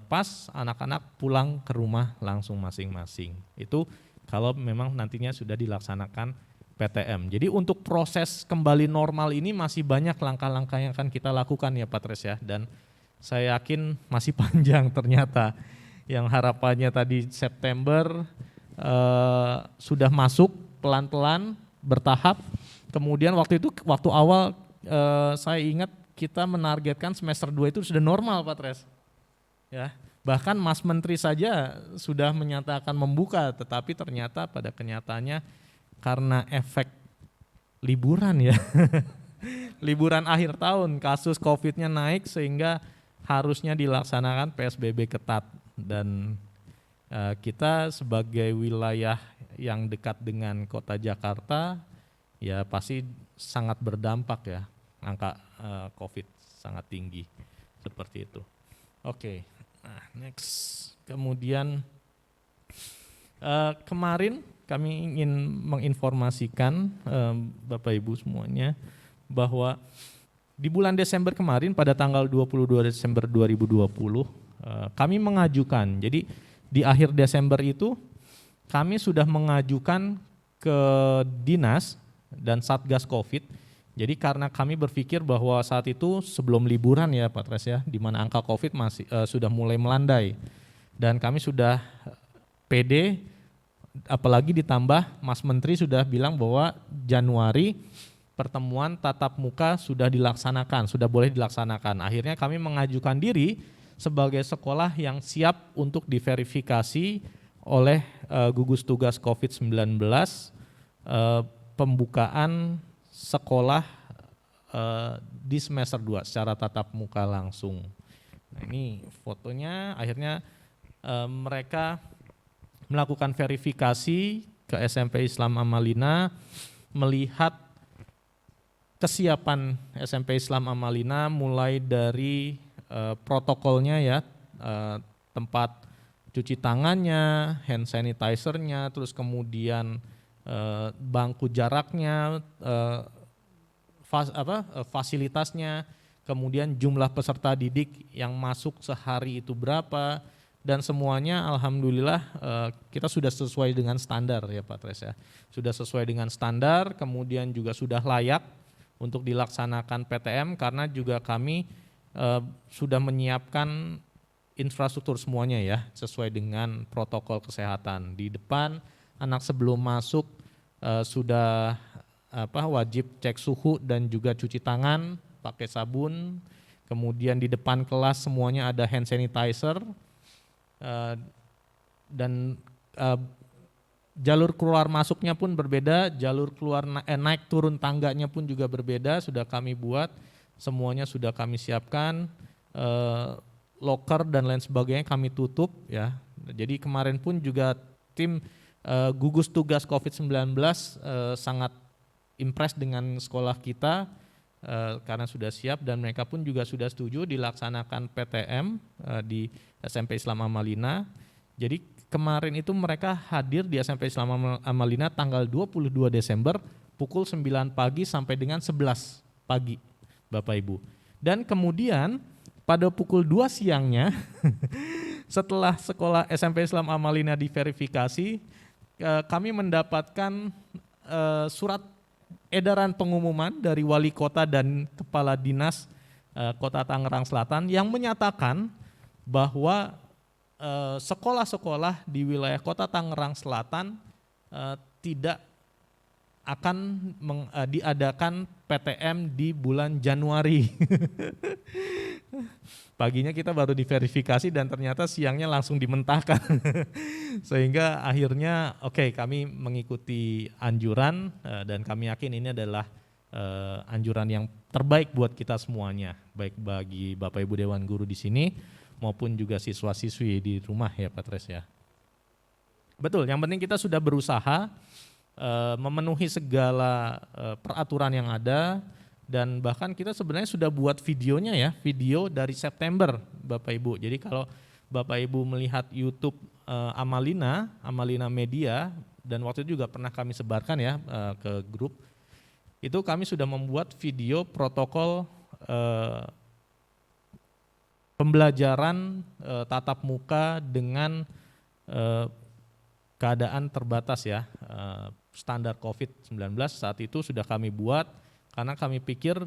pas anak-anak pulang ke rumah langsung masing-masing. Itu kalau memang nantinya sudah dilaksanakan PTM. Jadi untuk proses kembali normal ini masih banyak langkah-langkah yang akan kita lakukan ya Pak Tres ya, dan saya yakin masih panjang ternyata. Yang harapannya tadi September sudah masuk pelan-pelan bertahap. Kemudian waktu awal saya ingat kita menargetkan semester 2 itu sudah normal Pak Tres. Ya, bahkan Mas Menteri saja sudah menyatakan membuka, tetapi ternyata pada kenyataannya karena efek liburan ya, liburan akhir tahun kasus COVID-nya naik sehingga harusnya dilaksanakan PSBB ketat, dan kita sebagai wilayah yang dekat dengan kota Jakarta ya pasti sangat berdampak ya, angka COVID sangat tinggi seperti itu. Oke. Nah, next. Kemudian kemarin kami ingin menginformasikan Bapak Ibu semuanya bahwa di bulan Desember kemarin pada tanggal 22 Desember 2020 kami mengajukan. Jadi di akhir Desember itu kami sudah mengajukan ke dinas dan Satgas Covid. Jadi karena kami berpikir bahwa saat itu sebelum liburan ya Pak Tres ya, di mana angka Covid masih sudah mulai melandai. Dan kami sudah PD, apalagi ditambah Mas Menteri sudah bilang bahwa Januari pertemuan tatap muka sudah dilaksanakan, sudah boleh dilaksanakan. Akhirnya kami mengajukan diri sebagai sekolah yang siap untuk diverifikasi oleh gugus tugas COVID-19 pembukaan sekolah di semester 2 secara tatap muka langsung. Nah, ini fotonya akhirnya mereka melakukan verifikasi ke SMP Islam Amalina, melihat kesiapan SMP Islam Amalina mulai dari protokolnya ya, tempat cuci tangannya, hand sanitizer-nya, terus kemudian bangku jaraknya, fasilitasnya, kemudian jumlah peserta didik yang masuk sehari itu berapa, dan semuanya alhamdulillah kita sudah sesuai dengan standar ya Pak Tres ya, sudah sesuai dengan standar, kemudian juga sudah layak untuk dilaksanakan PTM karena juga kami sudah menyiapkan infrastruktur semuanya ya sesuai dengan protokol kesehatan. Di depan anak sebelum masuk sudah wajib cek suhu dan juga cuci tangan pakai sabun. Kemudian di depan kelas semuanya ada hand sanitizer dan jalur keluar masuknya pun berbeda, jalur keluar naik turun tangganya pun juga berbeda, sudah kami buat, semuanya sudah kami siapkan, loker dan lain sebagainya kami tutup ya. Jadi kemarin pun juga tim gugus tugas COVID-19 sangat impress dengan sekolah kita karena sudah siap dan mereka pun juga sudah setuju dilaksanakan PTM di SMP Islam Amalina. Jadi kemarin itu mereka hadir di SMP Islam Amalina tanggal 22 Desember pukul 9 pagi sampai dengan 11 pagi Bapak Ibu. Dan kemudian pada pukul 2 siangnya setelah sekolah SMP Islam Amalina diverifikasi, kami mendapatkan surat edaran pengumuman dari wali kota dan kepala dinas Kota Tangerang Selatan yang menyatakan bahwa sekolah-sekolah di wilayah Kota Tangerang Selatan tidak akan diadakan PTM di bulan Januari. Paginya kita baru diverifikasi dan ternyata siangnya langsung dimentahkan. Sehingga akhirnya kami mengikuti anjuran dan kami yakin ini adalah anjuran yang terbaik buat kita semuanya, baik bagi Bapak Ibu Dewan Guru di sini maupun juga siswa-siswi di rumah ya Pak Tres ya. Betul, yang penting kita sudah berusaha memenuhi segala peraturan yang ada. Dan bahkan kita sebenarnya sudah buat videonya ya, video dari September Bapak Ibu. Jadi kalau Bapak Ibu melihat YouTube Amalina Media, dan waktu itu juga pernah kami sebarkan ya ke grup, itu kami sudah membuat video protokol pembelajaran tatap muka dengan keadaan terbatas ya, standar COVID-19 saat itu sudah kami buat. Karena kami pikir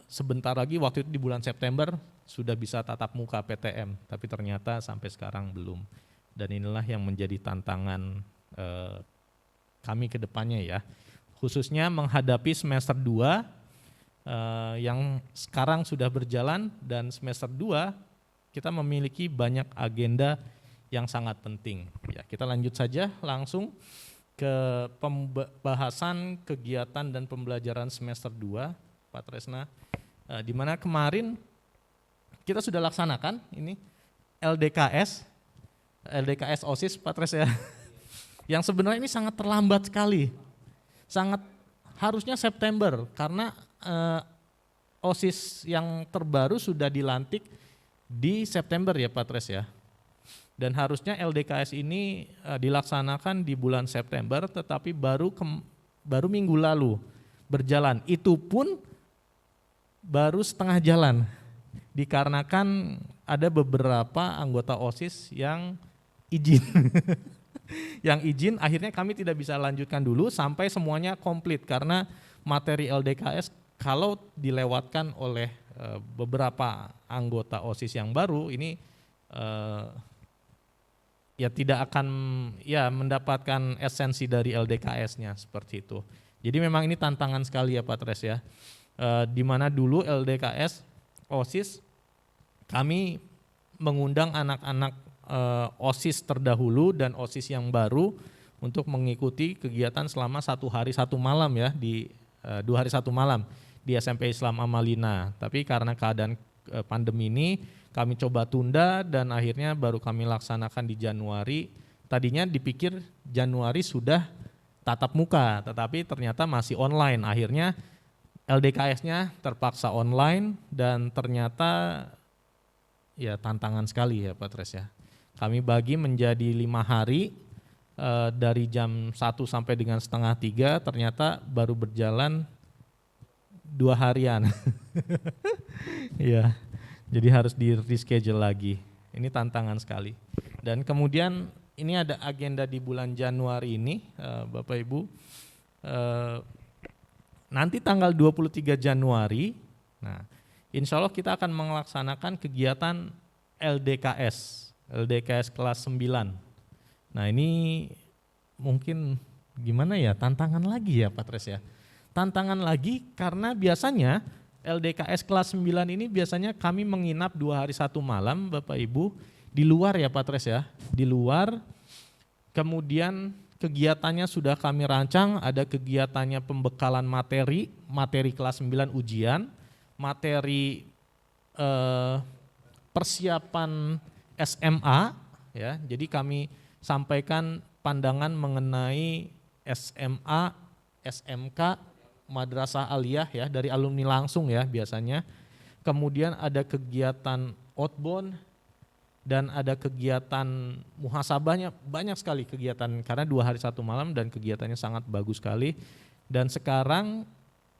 sebentar lagi waktu itu di bulan September sudah bisa tatap muka PTM, tapi ternyata sampai sekarang belum. Dan inilah yang menjadi tantangan kami ke depannya ya. Khususnya menghadapi semester 2 yang sekarang sudah berjalan, dan semester 2 kita memiliki banyak agenda yang sangat penting. Ya, kita lanjut saja langsung ke pembahasan kegiatan dan pembelajaran semester 2 Pak Tresna, di mana kemarin kita sudah laksanakan ini LDKS OSIS Pak Tres ya, yang sebenarnya ini sangat terlambat sekali, sangat harusnya September karena OSIS yang terbaru sudah dilantik di September ya Pak Tres ya. Dan harusnya LDKS ini dilaksanakan di bulan September, tetapi baru minggu lalu berjalan. Itu pun baru setengah jalan, dikarenakan ada beberapa anggota OSIS yang izin. yang izin akhirnya kami tidak bisa lanjutkan dulu sampai semuanya komplit karena materi LDKS kalau dilewatkan oleh beberapa anggota OSIS yang baru ini ya tidak akan ya mendapatkan esensi dari LDKS-nya seperti itu. Jadi memang ini tantangan sekali ya Pak Tres ya. Di mana dulu LDKS OSIS kami mengundang anak-anak OSIS terdahulu dan OSIS yang baru untuk mengikuti kegiatan selama 1 hari 1 malam ya di 2 hari 1 malam di SMP Islam Amalina. Tapi karena keadaan pandemi ini kami coba tunda dan akhirnya baru kami laksanakan di Januari. Tadinya dipikir Januari sudah tatap muka, tetapi ternyata masih online. Akhirnya LDKS-nya terpaksa online dan ternyata ya tantangan sekali ya Pak Tres ya. Kami bagi menjadi 5 hari dari jam 1 sampai dengan setengah 3 ternyata baru berjalan 2 harian. Ya, jadi harus di reschedule lagi. Ini tantangan sekali. Dan kemudian ini ada agenda di bulan Januari ini Bapak Ibu. Nanti tanggal 23 Januari, nah insya Allah kita akan melaksanakan kegiatan LDKS kelas 9. Nah ini mungkin gimana ya, tantangan lagi ya Pak Tres ya. Tantangan lagi karena biasanya LDKS kelas 9 ini biasanya kami menginap 2 hari 1 malam Bapak Ibu di luar ya Pak Tres ya, di luar. Kemudian kegiatannya sudah kami rancang, ada kegiatannya pembekalan materi kelas 9 ujian, materi persiapan SMA ya. Jadi kami sampaikan pandangan mengenai SMA, SMK, Madrasah Aliyah ya dari alumni langsung ya biasanya. Kemudian ada kegiatan outbound dan ada kegiatan muhasabahnya, banyak sekali kegiatan karena 2 hari 1 malam dan kegiatannya sangat bagus sekali. Dan sekarang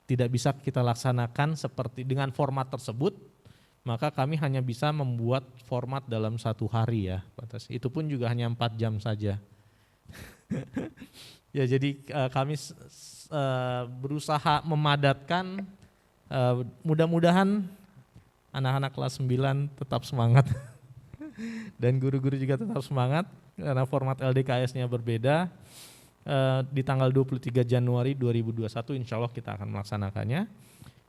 tidak bisa kita laksanakan seperti dengan format tersebut, maka kami hanya bisa membuat format dalam 1 hari ya. Itu pun juga hanya 4 jam saja. Ya jadi kami berusaha memadatkan, mudah-mudahan anak-anak kelas 9 tetap semangat. Dan guru-guru juga tetap semangat karena format LDKS-nya berbeda. Di tanggal 23 Januari 2021 insya Allah kita akan melaksanakannya.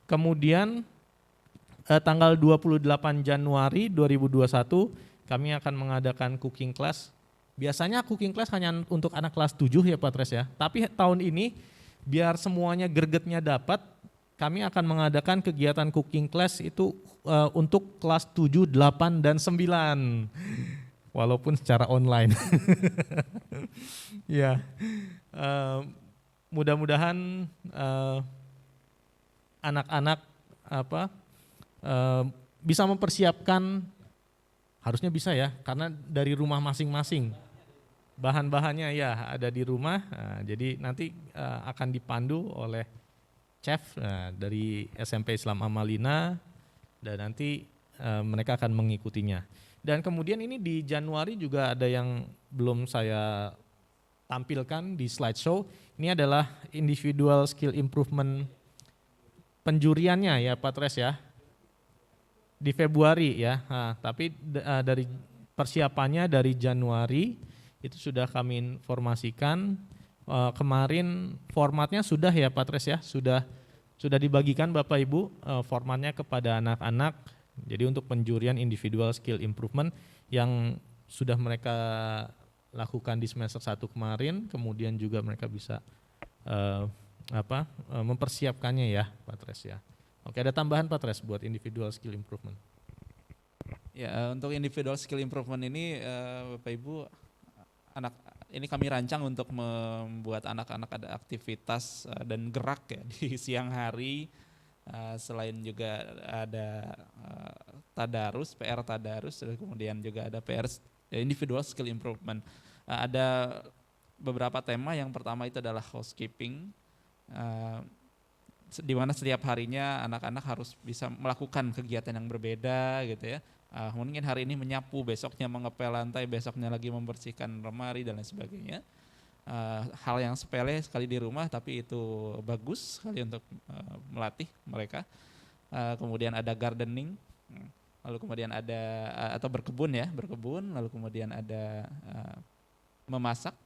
Kemudian tanggal 28 Januari 2021 kami akan mengadakan cooking class. Biasanya cooking class hanya untuk anak kelas 7 ya Pak Tres ya. Tapi tahun ini biar semuanya gregetnya dapat, kami akan mengadakan kegiatan cooking class itu untuk kelas 7, 8, dan 9. Walaupun secara online. Ya, mudah-mudahan anak-anak bisa mempersiapkan, harusnya bisa ya, karena dari rumah masing-masing. Bahan-bahannya ya ada di rumah, jadi nanti akan dipandu oleh chef dari SMP Islam Amalina dan nanti mereka akan mengikutinya. Dan kemudian ini di Januari juga ada yang belum saya tampilkan di slideshow. Ini adalah individual skill improvement penjuriannya ya Pak Tres ya. Di Februari ya, tapi dari persiapannya dari Januari itu sudah kami informasikan. Kemarin formatnya sudah ya Pak Tres ya, sudah dibagikan Bapak Ibu formatnya kepada anak-anak. Jadi untuk penjurian individual skill improvement yang sudah mereka lakukan di semester 1 kemarin, kemudian juga mereka bisa mempersiapkannya ya Pak Tres ya. Oke, ada tambahan Pak Tres buat individual skill improvement? Ya, untuk individual skill improvement ini Bapak Ibu, ini kami rancang untuk membuat anak-anak ada aktivitas dan gerak ya di siang hari. Selain juga ada tadarus, PR tadarus, dan kemudian juga ada PR individual skill improvement. Ada beberapa tema. Yang pertama itu adalah housekeeping. di mana setiap harinya anak-anak harus bisa melakukan kegiatan yang berbeda gitu ya. Mungkin hari ini menyapu, besoknya mengepel lantai, besoknya lagi membersihkan lemari dan lain sebagainya. Hal yang sepele sekali di rumah tapi itu bagus sekali untuk melatih mereka. Kemudian ada gardening, lalu kemudian ada atau berkebun, lalu kemudian ada memasak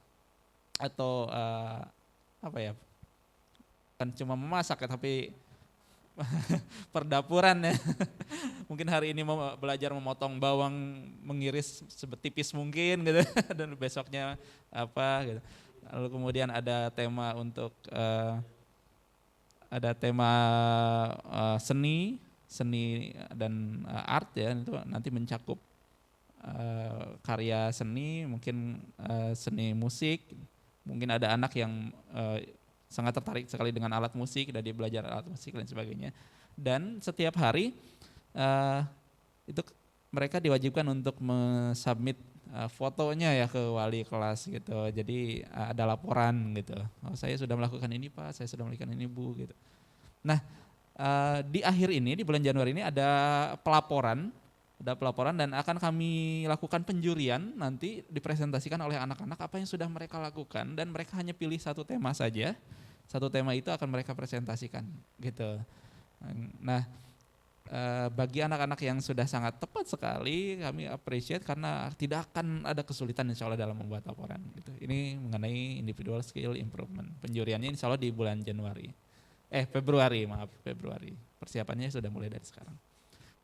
atau apa ya, bukan cuma memasak ya, tapi perdapuran ya. Mungkin hari ini mau belajar memotong bawang, mengiris sebetipis mungkin gitu dan besoknya apa gitu. Lalu kemudian ada tema untuk seni dan art ya, itu nanti mencakup karya seni, mungkin seni musik, mungkin ada anak yang sangat tertarik sekali dengan alat musik dan dia belajar alat musik dan sebagainya. Dan setiap hari itu mereka diwajibkan untuk mensubmit fotonya ya ke wali kelas gitu. Jadi ada laporan gitu. Saya sudah melakukan ini Pak, saya sudah melakukan ini Bu gitu. Nah, di akhir ini, di bulan Januari ini ada pelaporan dan akan kami lakukan penjurian, nanti dipresentasikan oleh anak-anak apa yang sudah mereka lakukan dan mereka hanya pilih satu tema saja. Satu tema itu akan mereka presentasikan gitu. Nah, bagi anak-anak yang sudah sangat tepat sekali kami appreciate karena tidak akan ada kesulitan insya Allah dalam membuat laporan gitu. Ini mengenai individual skill improvement. Penjuriannya insya Allah di bulan Februari. Persiapannya sudah mulai dari sekarang.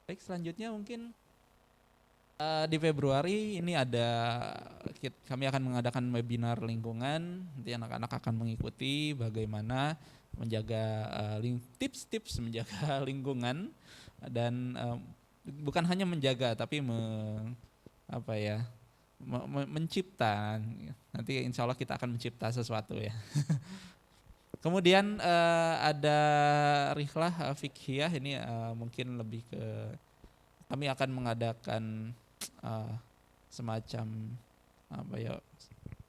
Baik, selanjutnya mungkin di Februari ini kami akan mengadakan webinar lingkungan. Nanti anak-anak akan mengikuti bagaimana menjaga tips-tips menjaga lingkungan dan bukan hanya menjaga tapi mencipta. Nanti insya Allah kita akan mencipta sesuatu ya. Kemudian ada rihlah fikhiyah, ini mungkin lebih ke kami akan mengadakan semacam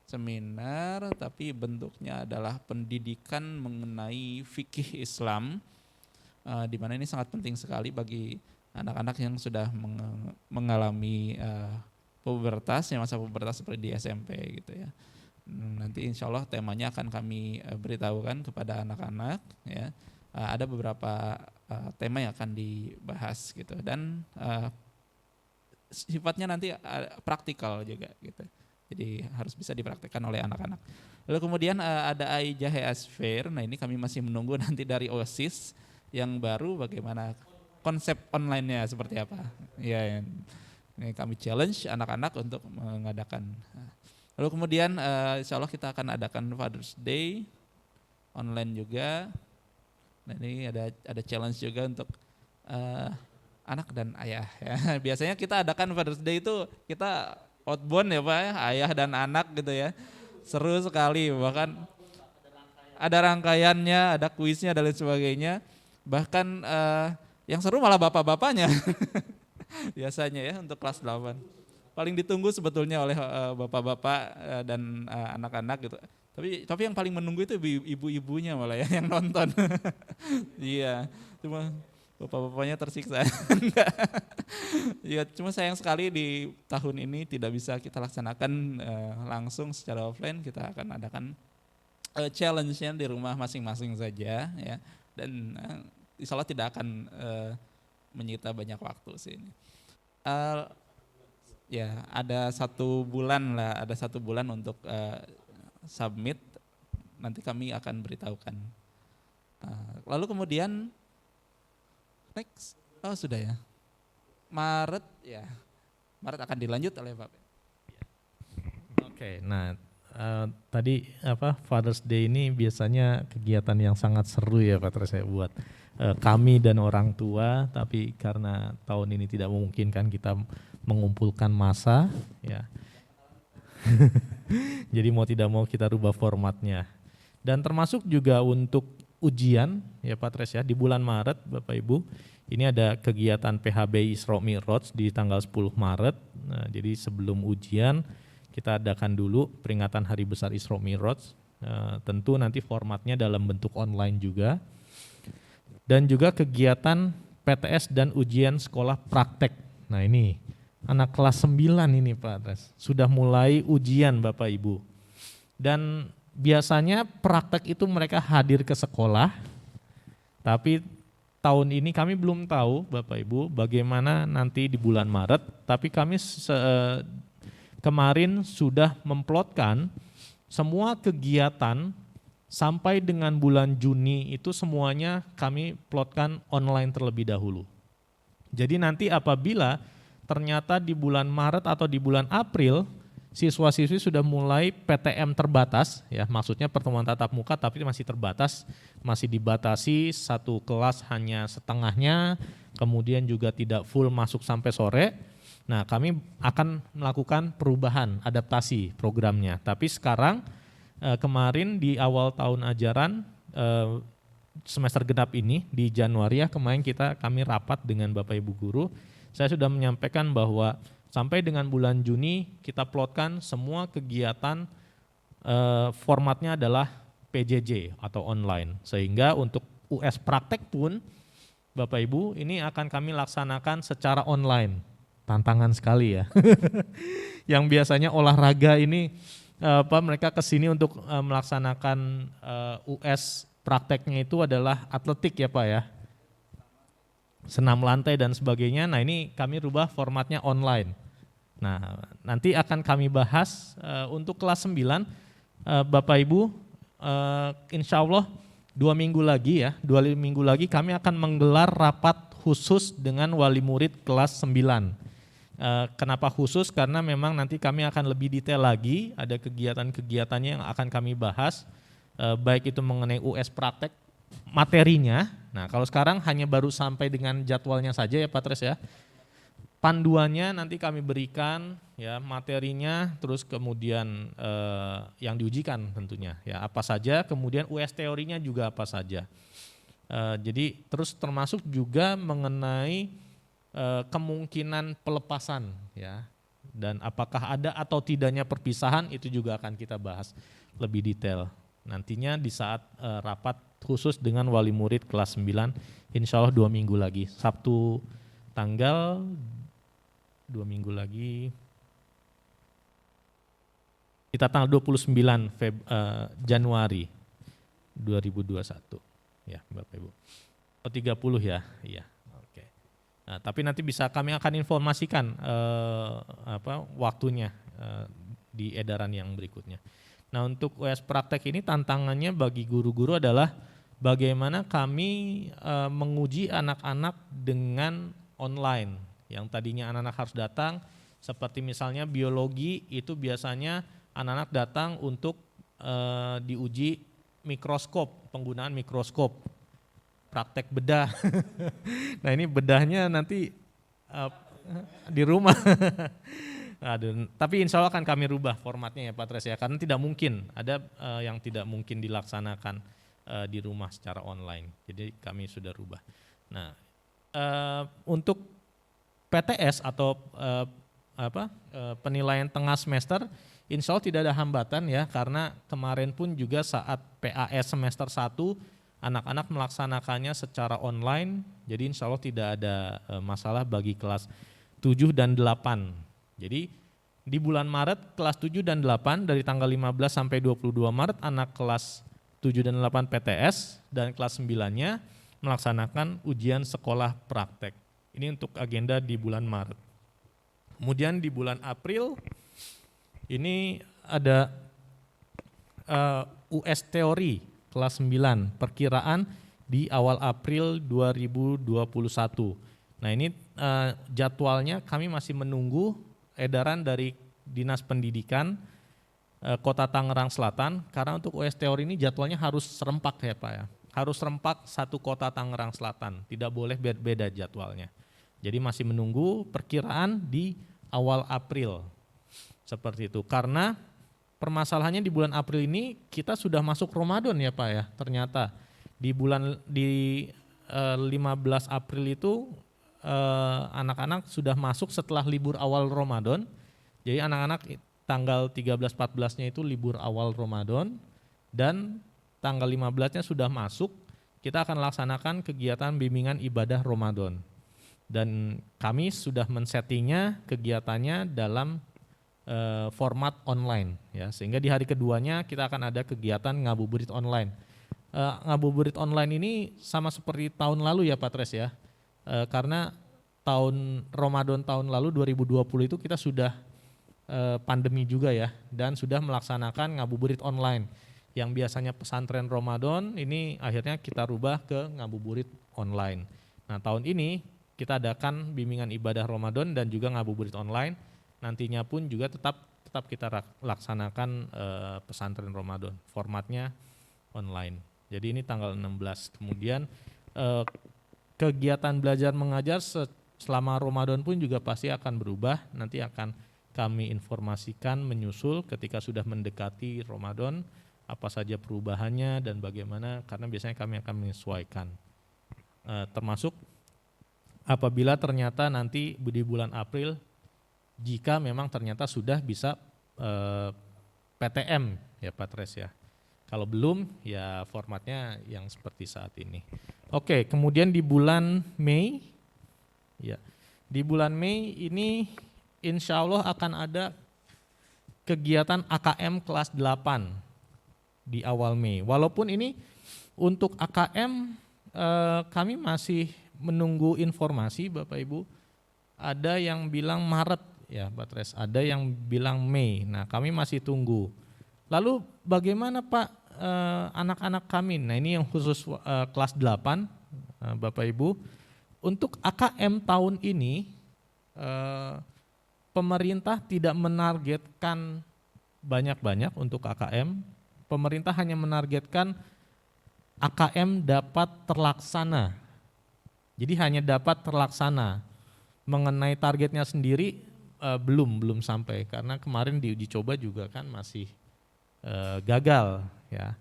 seminar tapi bentuknya adalah pendidikan mengenai fikih Islam, di mana ini sangat penting sekali bagi anak-anak yang sudah mengalami masa pubertas seperti di SMP gitu ya. Nanti insya Allah temanya akan kami beritahukan kepada anak-anak ya. Ada beberapa tema yang akan dibahas gitu dan sifatnya nanti praktikal juga gitu. Jadi harus bisa dipraktikkan oleh anak-anak. Lalu kemudian ada IJHS Fair. Nah, ini kami masih menunggu nanti dari OSIS yang baru bagaimana konsep online-nya seperti apa. Ya, ini kami challenge anak-anak untuk mengadakan. Lalu kemudian insya Allah kita akan adakan Father's Day online juga. Nah, ini ada challenge juga untuk anak dan ayah ya. Biasanya kita adakan Father's Day itu kita outbound ya Pak ya, ayah dan anak gitu ya. Seru sekali, bahkan ada rangkaiannya, ada kuisnya dan lain sebagainya. Bahkan yang seru malah bapak-bapaknya. Biasanya ya untuk kelas 8. Paling ditunggu sebetulnya oleh bapak-bapak dan anak-anak gitu. Tapi yang paling menunggu itu ibu-ibunya malah ya yang nonton. Iya, cuma bapak-bapaknya tersiksa. Ya, cuma sayang sekali di tahun ini tidak bisa kita laksanakan langsung secara offline. Kita akan adakan challenge-nya di rumah masing-masing saja ya. Dan insya Allah tidak akan menyita banyak waktu sih ini. Ya, ada 1 bulan untuk submit, nanti kami akan beritahukan. Lalu kemudian next, sudah ya, Maret akan dilanjut oleh Pak. Oke, nah tadi Father's Day ini biasanya kegiatan yang sangat seru ya Pak Tres saya buat kami dan orang tua, tapi karena tahun ini tidak memungkinkan kita mengumpulkan massa ya. Jadi mau tidak mau kita rubah formatnya. Dan termasuk juga untuk ujian ya Pak Tres ya, di bulan Maret Bapak Ibu, ini ada kegiatan PHB Isra Mi'raj di tanggal 10 Maret. Nah, jadi sebelum ujian kita adakan dulu peringatan Hari Besar Isra Mi'raj. Tentu nanti formatnya dalam bentuk online juga. dan juga kegiatan PTS dan ujian sekolah praktek. Nah ini anak kelas 9 ini Pak Tres, sudah mulai ujian Bapak Ibu. Dan biasanya praktek itu mereka hadir ke sekolah, tapi tahun ini kami belum tahu Bapak Ibu bagaimana nanti di bulan Maret, tapi kami kemarin sudah memplotkan semua kegiatan sampai dengan bulan Juni itu semuanya kami plotkan online terlebih dahulu. Jadi nanti apabila ternyata di bulan Maret atau di bulan April siswa-siswi sudah mulai PTM terbatas, ya maksudnya pertemuan tatap muka tapi masih terbatas, masih dibatasi satu kelas hanya setengahnya, kemudian juga tidak full masuk sampai sore. Nah kami akan melakukan perubahan, adaptasi programnya. Tapi sekarang kemarin di awal tahun ajaran semester genap ini di Januari ya kemarin kami rapat dengan Bapak Ibu guru, saya sudah menyampaikan bahwa sampai dengan bulan Juni kita plotkan semua kegiatan formatnya adalah PJJ atau online, sehingga untuk US praktek pun Bapak Ibu ini akan kami laksanakan secara online. Tantangan sekali ya. Yang biasanya olahraga ini mereka kesini untuk melaksanakan US prakteknya itu adalah atletik ya Pak ya, senam lantai dan sebagainya. Nah ini kami rubah formatnya online. Nah nanti akan kami bahas untuk kelas 9 Bapak Ibu, insya Allah 2 minggu lagi kami akan menggelar rapat khusus dengan wali murid kelas 9. Kenapa khusus? Karena memang nanti kami akan lebih detail lagi, ada kegiatan-kegiatannya yang akan kami bahas, baik itu mengenai US praktek, materinya. Nah kalau sekarang hanya baru sampai dengan jadwalnya saja ya Pak Tres ya. Panduannya nanti kami berikan ya, materinya, terus kemudian yang diujikan tentunya ya apa saja, kemudian US teorinya juga apa saja. Jadi terus termasuk juga mengenai kemungkinan pelepasan ya, dan apakah ada atau tidaknya perpisahan itu juga akan kita bahas lebih detail nantinya di saat rapat khusus dengan wali murid kelas 9 insya Allah 2 minggu lagi, Sabtu tanggal 2 minggu lagi kita tanggal 29 Januari 2021 ya Bapak Ibu. 30 ya, iya. Nah, tapi nanti kami akan informasikan waktunya di edaran yang berikutnya. Nah untuk US praktek ini tantangannya bagi guru-guru adalah bagaimana kami menguji anak-anak dengan online. Yang tadinya anak-anak harus datang, seperti misalnya biologi itu biasanya anak-anak datang untuk diuji mikroskop, penggunaan mikroskop. Praktek bedah. Nah ini bedahnya nanti di rumah. Tapi insya Allah akan kami rubah formatnya ya Pak Tres ya, karena tidak mungkin, ada yang tidak mungkin dilaksanakan di rumah secara online. Jadi kami sudah rubah. Nah untuk PTS atau penilaian tengah semester, insya Allah tidak ada hambatan ya, karena kemarin pun juga saat PAS semester 1 anak-anak melaksanakannya secara online, jadi insya Allah tidak ada masalah bagi kelas 7 dan 8. Jadi di bulan Maret kelas 7 dan 8 dari tanggal 15 sampai 22 Maret anak kelas 7 dan 8 PTS dan kelas 9-nya melaksanakan ujian sekolah praktek. Ini untuk agenda di bulan Maret. Kemudian di bulan April ini ada US teori kelas 9, perkiraan di awal April 2021. Nah ini jadwalnya kami masih menunggu edaran dari Dinas Pendidikan Kota Tangerang Selatan, karena untuk US teori ini jadwalnya harus serempak ya Pak ya. Harus serempak satu Kota Tangerang Selatan, tidak boleh beda jadwalnya. Jadi masih menunggu perkiraan di awal April, seperti itu. Karena permasalahannya di bulan April ini kita sudah masuk Ramadan ya Pak ya, ternyata di 15 April itu anak-anak sudah masuk setelah libur awal Ramadan. Jadi anak-anak tanggal 13-14-nya itu libur awal Ramadan dan tanggal 15-nya sudah masuk. kita akan laksanakan kegiatan bimbingan ibadah Ramadan. Dan kami sudah men-settingnya kegiatannya dalam format online ya, sehingga di hari keduanya kita akan ada kegiatan ngabuburit online. Ngabuburit online ini sama seperti tahun lalu ya Pak Tres ya, karena tahun Ramadan tahun lalu 2020 itu kita sudah pandemi juga ya, dan sudah melaksanakan ngabuburit online yang biasanya pesantren Ramadan, ini akhirnya kita rubah ke ngabuburit online. Nah tahun ini kita adakan bimbingan ibadah Ramadan dan juga ngabuburit online. Nantinya pun juga tetap kita laksanakan pesantren Ramadan, formatnya online. Jadi ini tanggal 16. Kemudian kegiatan belajar mengajar selama Ramadan pun juga pasti akan berubah. Nanti akan kami informasikan menyusul ketika sudah mendekati Ramadan, apa saja perubahannya dan bagaimana, karena biasanya kami akan menyesuaikan. Termasuk apabila ternyata nanti di bulan April, jika memang ternyata sudah bisa PTM ya Pak Tres ya. Kalau belum ya formatnya yang seperti saat ini. Oke, kemudian di bulan Mei ya. Di bulan Mei ini insya Allah akan ada kegiatan AKM kelas 8 di awal Mei. Walaupun ini untuk AKM kami masih menunggu informasi Bapak Ibu. Ada yang bilang Maret ya Pak Tres, ada yang bilang Mei. Nah kami masih tunggu. Lalu bagaimana Pak anak-anak kami? Nah ini yang khusus kelas 8 Bapak Ibu. Untuk AKM tahun ini pemerintah tidak menargetkan banyak-banyak untuk AKM. Pemerintah hanya menargetkan AKM dapat terlaksana. Jadi hanya dapat terlaksana. Mengenai targetnya sendiri belum sampai, karena kemarin di uji coba juga kan masih gagal ya.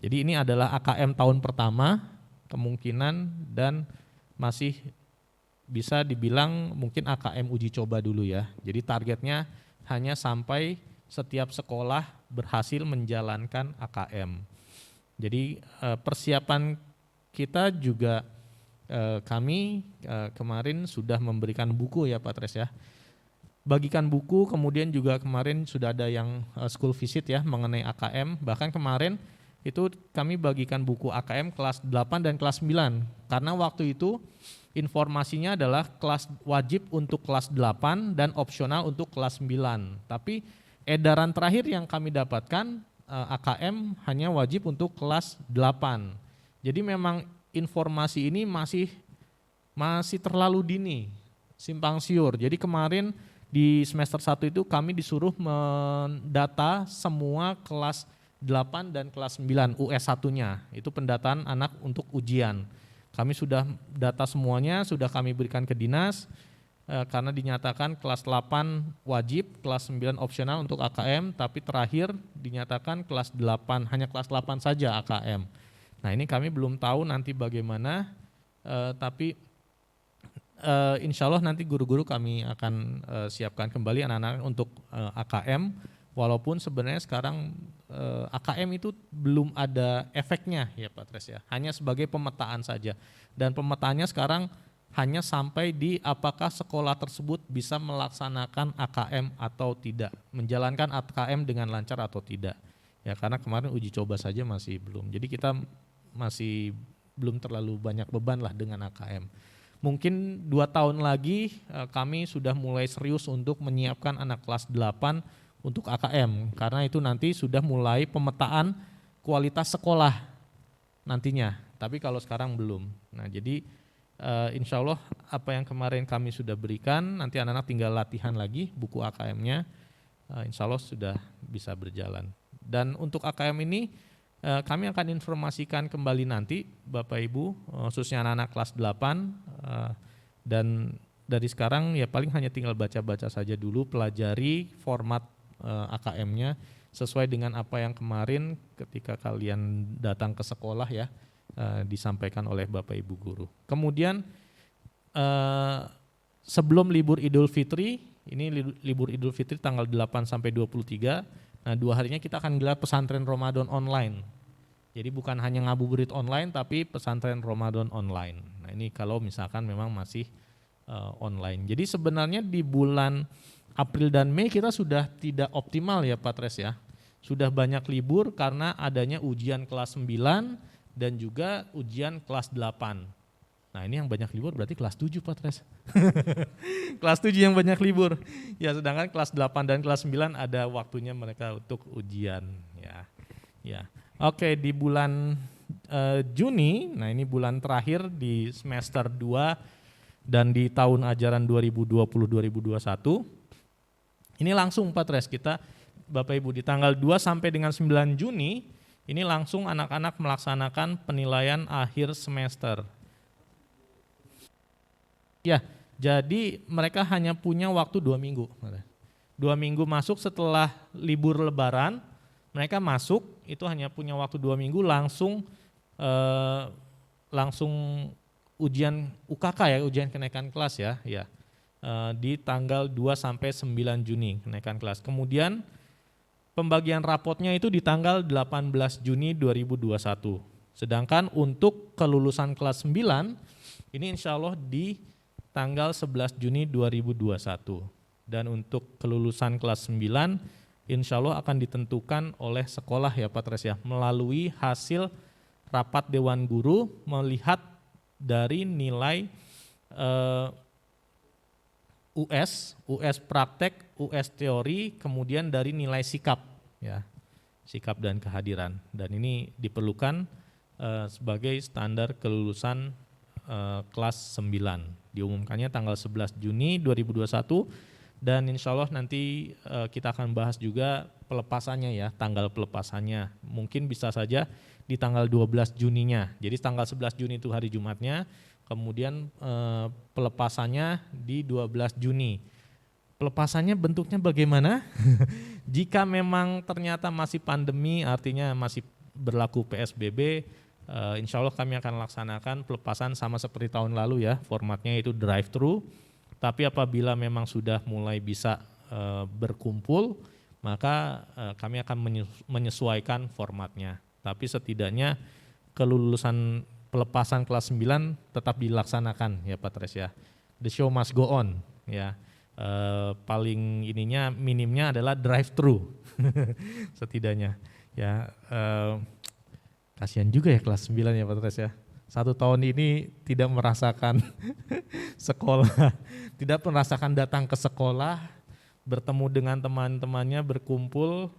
Jadi ini adalah AKM tahun pertama kemungkinan, dan masih bisa dibilang mungkin AKM uji coba dulu ya. Jadi targetnya hanya sampai setiap sekolah berhasil menjalankan AKM. Jadi persiapan kita juga kami kemarin sudah memberikan buku ya Pak Tres ya. Bagikan buku, kemudian juga kemarin sudah ada yang school visit ya mengenai AKM. Bahkan kemarin itu kami bagikan buku AKM kelas 8 dan kelas 9. Karena waktu itu informasinya adalah kelas wajib untuk kelas 8 dan opsional untuk kelas 9. Tapi edaran terakhir yang kami dapatkan AKM hanya wajib untuk kelas 8. Jadi memang informasi ini masih terlalu dini, simpang siur. Jadi kemarin di semester 1 itu kami disuruh mendata semua kelas 8 dan kelas 9 US 1-nya. Itu pendataan anak untuk ujian. Kami sudah data semuanya, sudah kami berikan ke dinas karena dinyatakan kelas 8 wajib, kelas 9 opsional untuk AKM, tapi terakhir dinyatakan kelas 8, hanya kelas 8 saja AKM. Nah ini kami belum tahu nanti bagaimana, tapi insya Allah nanti guru-guru kami akan siapkan kembali anak-anak untuk AKM, walaupun sebenarnya sekarang AKM itu belum ada efeknya ya Pak Tres ya, hanya sebagai pemetaan saja, dan pemetaannya sekarang hanya sampai di apakah sekolah tersebut bisa melaksanakan AKM atau tidak, menjalankan AKM dengan lancar atau tidak ya, karena kemarin uji coba saja masih belum, jadi kita masih belum terlalu banyak beban lah dengan AKM. Mungkin 2 tahun lagi kami sudah mulai serius untuk menyiapkan anak kelas 8 untuk AKM, karena itu nanti sudah mulai pemetaan kualitas sekolah nantinya, tapi kalau sekarang belum. Nah jadi insya Allah apa yang kemarin kami sudah berikan, nanti anak-anak tinggal latihan lagi buku AKM-nya, insya Allah sudah bisa berjalan. Dan untuk AKM ini kami akan informasikan kembali nanti Bapak Ibu, khususnya anak-anak kelas 8, dan dari sekarang ya paling hanya tinggal baca-baca saja dulu, pelajari format AKM-nya sesuai dengan apa yang kemarin ketika kalian datang ke sekolah ya disampaikan oleh Bapak Ibu guru. Kemudian sebelum libur Idul Fitri, ini libur Idul Fitri tanggal 8 sampai 23, nah 2 harinya kita akan gelar pesantren Ramadan online. Jadi bukan hanya ngabuburit online tapi pesantren Ramadan online. Nah ini kalau misalkan memang masih online. Jadi sebenarnya di bulan April dan Mei kita sudah tidak optimal ya Pak Tres ya. Sudah banyak libur karena adanya ujian kelas 9 dan juga ujian kelas 8. Nah ini yang banyak libur berarti kelas 7 Pak Tres. Kelas 7 yang banyak libur. Ya sedangkan kelas 8 dan kelas 9 ada waktunya mereka untuk ujian. Ya. Oke, di bulan Juni, nah ini bulan terakhir di semester 2 dan di tahun ajaran 2020-2021. Ini langsung Pak Tres, kita Bapak Ibu di tanggal 2 sampai dengan 9 Juni, ini langsung anak-anak melaksanakan penilaian akhir semester. Ya, jadi mereka hanya punya waktu 2 minggu. 2 minggu masuk setelah libur lebaran, mereka masuk itu hanya punya waktu 2 minggu langsung ujian UKK ya, ujian kenaikan kelas ya. Di tanggal 2 sampai 9 Juni kenaikan kelas. Kemudian pembagian rapotnya itu di tanggal 18 Juni 2021. Sedangkan untuk kelulusan kelas 9 ini insya Allah di tanggal 11 Juni 2021. Dan untuk kelulusan kelas 9 insya Allah akan ditentukan oleh sekolah ya Pak Tres ya, melalui hasil rapat Dewan Guru melihat dari nilai US praktek, US teori, kemudian dari nilai sikap ya, sikap dan kehadiran. Dan ini diperlukan sebagai standar kelulusan kelas 9. Diumumkannya tanggal 11 Juni 2021 dan insya Allah nanti kita akan bahas juga pelepasannya ya, tanggal pelepasannya. Mungkin bisa saja di tanggal 12 Juninya. Jadi tanggal 11 Juni itu hari Jumatnya, kemudian pelepasannya di 12 Juni. Pelepasannya bentuknya bagaimana? Jika memang ternyata masih pandemi, artinya masih berlaku PSBB, insya Allah kami akan laksanakan pelepasan sama seperti tahun lalu ya, formatnya itu drive-thru. Tapi apabila memang sudah mulai bisa berkumpul, maka kami akan menyesuaikan formatnya. Tapi setidaknya kelulusan pelepasan kelas 9 tetap dilaksanakan ya Pak Tres ya. The show must go on ya. Paling ininya minimnya adalah drive-thru setidaknya ya. Kasihan juga ya kelas 9 ya Pak Tres ya. 1 tahun ini tidak merasakan sekolah, tidak merasakan datang ke sekolah, bertemu dengan teman-temannya, berkumpul.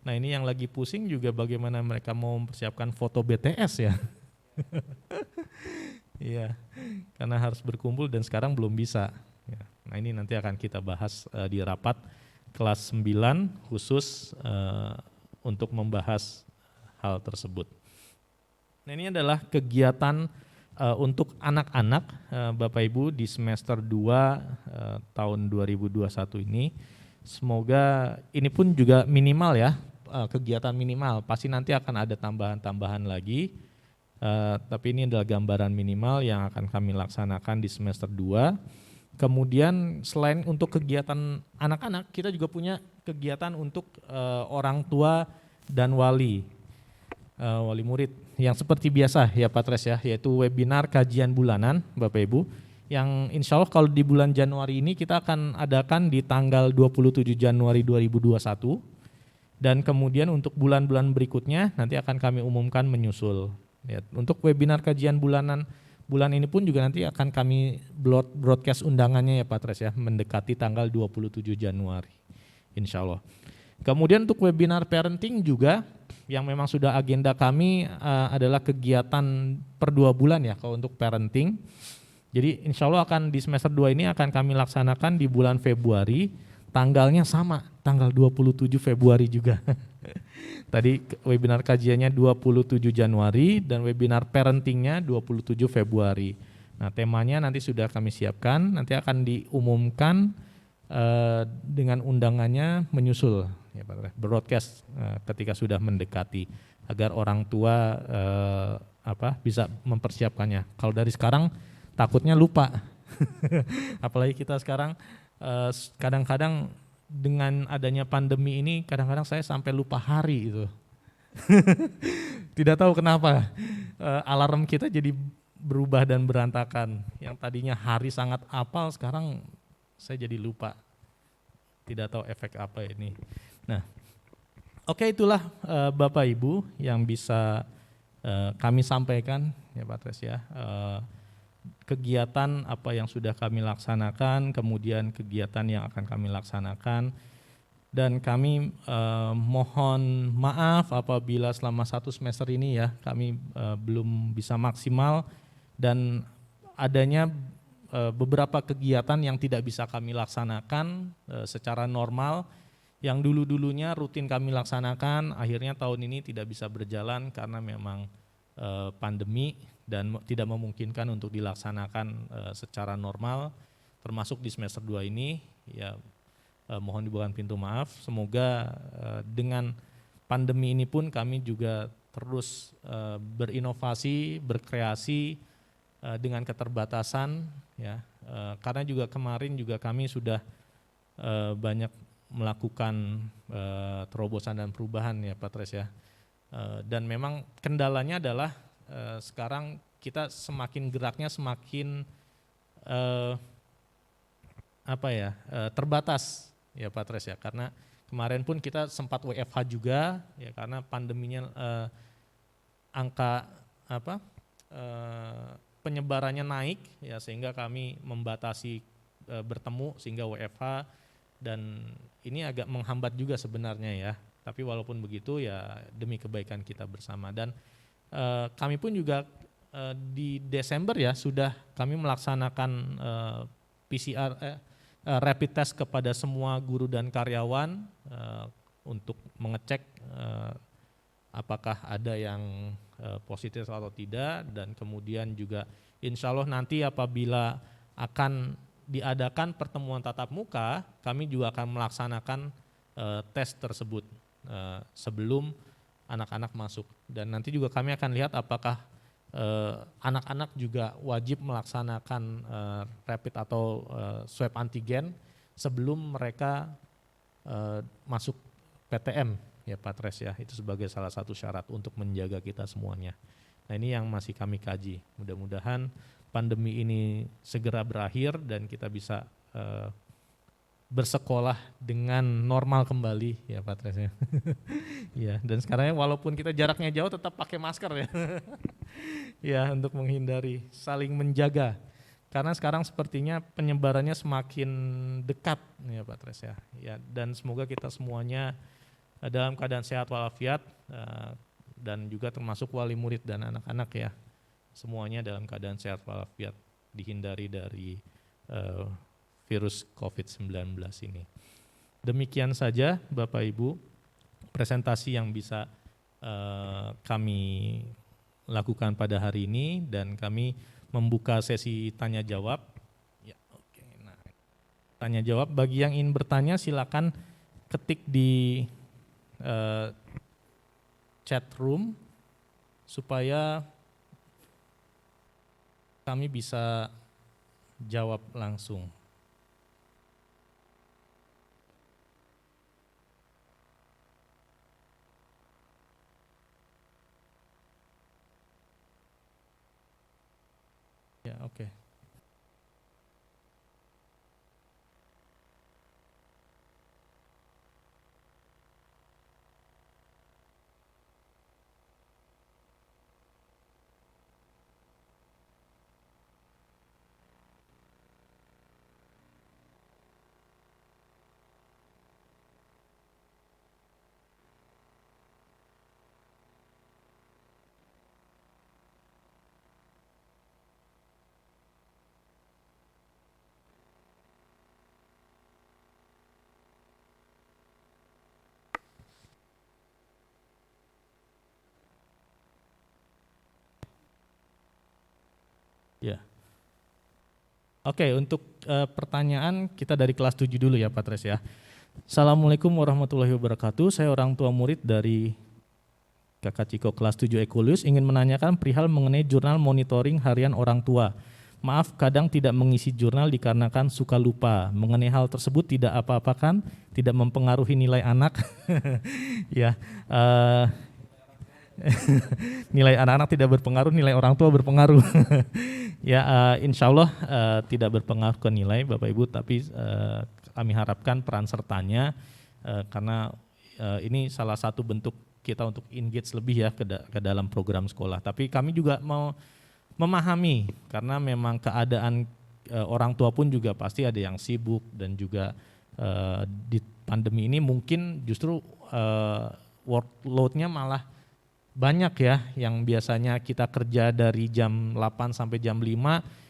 Nah ini yang lagi pusing juga bagaimana mereka mau mempersiapkan foto BTS ya. Iya, karena harus berkumpul dan sekarang belum bisa. Nah ini nanti akan kita bahas di rapat kelas 9 khusus untuk membahas hal tersebut. Nah ini adalah kegiatan untuk anak-anak Bapak Ibu di semester 2 tahun 2021 ini. Semoga ini pun juga minimal ya, kegiatan minimal. Pasti nanti akan ada tambahan-tambahan lagi. Tapi ini adalah gambaran minimal yang akan kami laksanakan di semester 2. Kemudian selain untuk kegiatan anak-anak, kita juga punya kegiatan untuk orang tua dan wali murid yang seperti biasa ya Pak Tres ya, yaitu webinar kajian bulanan Bapak Ibu, yang insya Allah kalau di bulan Januari ini kita akan adakan di tanggal 27 Januari 2021 dan kemudian untuk bulan-bulan berikutnya nanti akan kami umumkan menyusul. Ya, untuk webinar kajian bulanan bulan ini pun juga nanti akan kami broadcast undangannya ya Pak Tres ya, mendekati tanggal 27 Januari insya Allah. Kemudian untuk webinar parenting juga yang memang sudah agenda kami adalah kegiatan per 2 bulan ya kalau untuk parenting. Jadi insya Allah akan di semester 2 ini akan kami laksanakan di bulan Februari, tanggalnya sama, tanggal 27 Februari juga. Tadi webinar kajiannya 27 Januari dan webinar parentingnya 27 Februari. Nah temanya nanti sudah kami siapkan, nanti akan diumumkan dengan undangannya menyusul ya Pak, broadcast ketika sudah mendekati agar orang tua bisa mempersiapkannya. Kalau dari sekarang takutnya lupa. Apalagi kita sekarang kadang-kadang dengan adanya pandemi ini kadang-kadang saya sampai lupa hari itu. Tidak tahu kenapa alarm kita jadi berubah dan berantakan. Yang tadinya hari sangat apal, sekarang saya jadi lupa. Tidak tahu efek apa ini. Nah, oke, itulah Bapak Ibu yang bisa kami sampaikan ya Pak Tres ya. Kegiatan apa yang sudah kami laksanakan, kemudian kegiatan yang akan kami laksanakan, dan kami mohon maaf apabila selama 1 semester ini ya kami belum bisa maksimal dan adanya beberapa kegiatan yang tidak bisa kami laksanakan secara normal, yang dulu-dulunya rutin kami laksanakan, akhirnya tahun ini tidak bisa berjalan karena memang pandemi dan tidak memungkinkan untuk dilaksanakan secara normal, termasuk di semester 2 ini. Ya, mohon dibukakan pintu maaf. Semoga dengan pandemi ini pun kami juga terus berinovasi, berkreasi dengan keterbatasan, ya. Karena juga kemarin juga kami sudah banyak melakukan terobosan dan perubahan ya Pak Tres ya. Dan memang kendalanya adalah sekarang kita semakin geraknya semakin terbatas ya Pak Tres ya, karena kemarin pun kita sempat WFH juga ya karena pandeminya angka penyebarannya naik ya, sehingga kami membatasi bertemu sehingga WFH, dan ini agak menghambat juga sebenarnya ya. Tapi walaupun begitu ya demi kebaikan kita bersama, dan kami pun juga di Desember ya sudah kami melaksanakan PCR rapid test kepada semua guru dan karyawan untuk mengecek apakah ada yang positif atau tidak, dan kemudian juga insya Allah nanti apabila akan diadakan pertemuan tatap muka, kami juga akan melaksanakan tes tersebut sebelum anak-anak masuk, dan nanti juga kami akan lihat apakah anak-anak juga wajib melaksanakan rapid atau swab antigen sebelum mereka masuk PTM ya Pak Tres ya. Itu sebagai salah satu syarat untuk menjaga kita semuanya. Nah, ini yang masih kami kaji. Mudah-mudahan pandemi ini segera berakhir dan kita bisa bersekolah dengan normal kembali ya Pak Tres ya. Ya, dan sekarang walaupun kita jaraknya jauh tetap pakai masker ya. Ya, untuk menghindari, saling menjaga. Karena sekarang sepertinya penyebarannya semakin dekat ya Pak Tres ya. Ya, dan semoga kita semuanya dalam keadaan sehat walafiat, dan juga termasuk wali murid dan anak-anak ya. Semuanya dalam keadaan sehat walafiat, dihindari dari virus COVID-19 ini. Demikian saja Bapak Ibu presentasi yang bisa kami lakukan pada hari ini, dan kami membuka sesi tanya jawab. Ya, oke. Nah, tanya jawab bagi yang ingin bertanya silakan ketik di chat room supaya kami bisa jawab langsung. Ya, oke. Ya. Oke, untuk pertanyaan kita dari kelas 7 dulu ya Pak Tres ya. Assalamualaikum warahmatullahi wabarakatuh. Saya orang tua murid dari Kakak Ciko kelas 7 Ekulius, ingin menanyakan perihal mengenai jurnal monitoring harian orang tua. Maaf, kadang tidak mengisi jurnal dikarenakan suka lupa. Mengenai hal tersebut tidak apa-apa kan? Tidak mempengaruhi nilai anak? Ya. Nilai anak-anak tidak berpengaruh, nilai orang tua berpengaruh. Ya, insya Allah tidak berpengaruh ke nilai Bapak Ibu, tapi kami harapkan peran sertanya karena ini salah satu bentuk kita untuk engage lebih ya ke dalam program sekolah. Tapi kami juga mau memahami karena memang keadaan orang tua pun juga pasti ada yang sibuk dan juga di pandemi ini mungkin justru workload-nya malah banyak ya, yang biasanya kita kerja dari jam 8 sampai jam 5,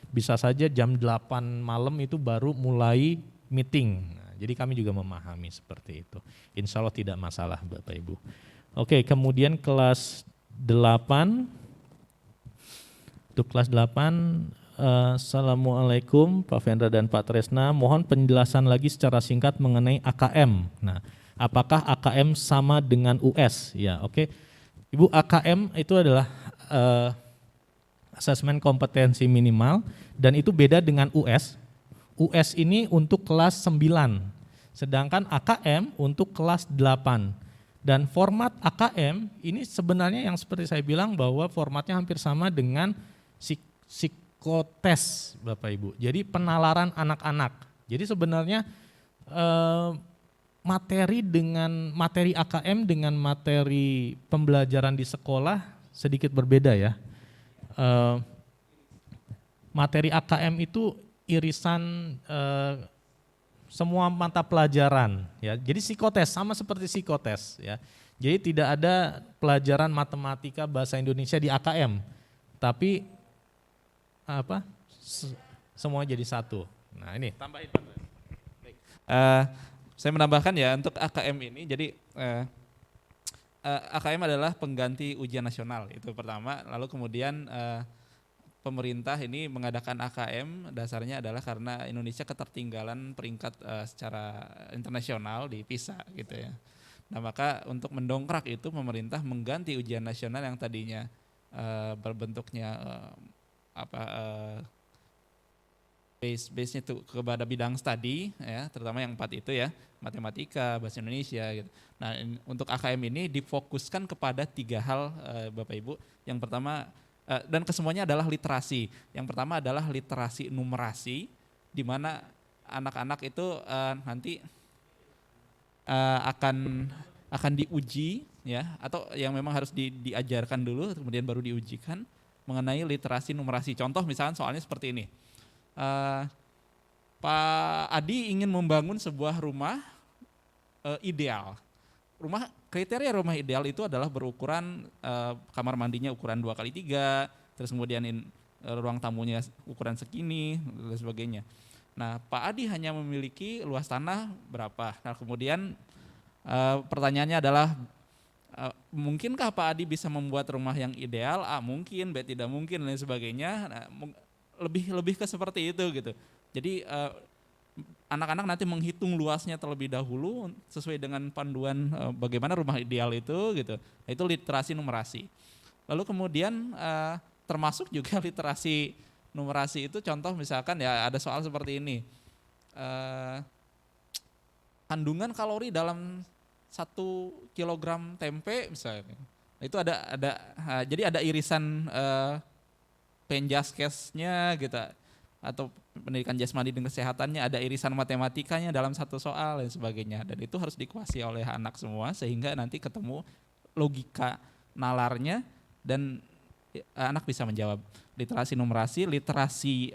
bisa saja jam 8 malam itu baru mulai meeting. Nah, jadi kami juga memahami seperti itu. Insya Allah tidak masalah Bapak Ibu. Oke, kemudian kelas 8. Untuk kelas 8, Assalamualaikum Pak Vendra dan Pak Tresna, mohon penjelasan lagi secara singkat mengenai AKM. Nah, apakah AKM sama dengan US? Ya, oke. Ibu, AKM itu adalah asesmen kompetensi minimal dan itu beda dengan US. US ini untuk kelas 9, sedangkan AKM untuk kelas 8. Dan format AKM ini sebenarnya yang seperti saya bilang bahwa formatnya hampir sama dengan psikotes Bapak Ibu. Jadi penalaran anak-anak. Jadi sebenarnya materi AKM dengan materi pembelajaran di sekolah sedikit berbeda ya. Materi AKM itu irisan semua mata pelajaran ya. Jadi psikotes sama seperti psikotes ya. Jadi tidak ada pelajaran matematika bahasa Indonesia di AKM. Tapi semua jadi satu. Nah, ini tambahin. Baik. Saya menambahkan ya untuk AKM ini, jadi AKM adalah pengganti ujian nasional itu pertama, lalu kemudian pemerintah ini mengadakan AKM dasarnya adalah karena Indonesia ketertinggalan peringkat secara internasional di PISA gitu ya. Nah maka untuk mendongkrak itu pemerintah mengganti ujian nasional yang tadinya berbentuknya base-nya itu kepada bidang studi ya, terutama yang 4 itu ya, matematika, bahasa Indonesia gitu. Nah, untuk AKM ini difokuskan kepada 3 hal Bapak Ibu. Yang pertama dan kesemuanya adalah literasi. Yang pertama adalah literasi numerasi, di mana anak-anak itu nanti akan diuji ya, atau yang memang harus diajarkan dulu kemudian baru diujikan mengenai literasi numerasi. Contoh misalnya soalnya seperti ini. Pak Adi ingin membangun sebuah rumah ideal. Kriteria rumah ideal itu adalah berukuran kamar mandinya ukuran 2x3, terus kemudian ruang tamunya ukuran segini dan sebagainya. Nah, Pak Adi hanya memiliki luas tanah berapa. Nah, kemudian pertanyaannya adalah mungkinkah Pak Adi bisa membuat rumah yang ideal? A mungkin, B tidak mungkin dan sebagainya. Nah, lebih ke seperti itu gitu. Jadi anak-anak nanti menghitung luasnya terlebih dahulu sesuai dengan panduan bagaimana rumah ideal itu gitu. Nah, itu literasi numerasi. Lalu kemudian termasuk juga literasi numerasi itu contoh misalkan ya ada soal seperti ini. Kandungan kalori dalam 1 kilogram tempe misalnya. Nah, itu jadi ada irisan penjaskesnya gitu, atau pendidikan jasmani dan kesehatannya, ada irisan matematikanya dalam satu soal dan sebagainya, dan itu harus dikuasai oleh anak semua sehingga nanti ketemu logika nalarnya dan anak bisa menjawab. Literasi numerasi, literasi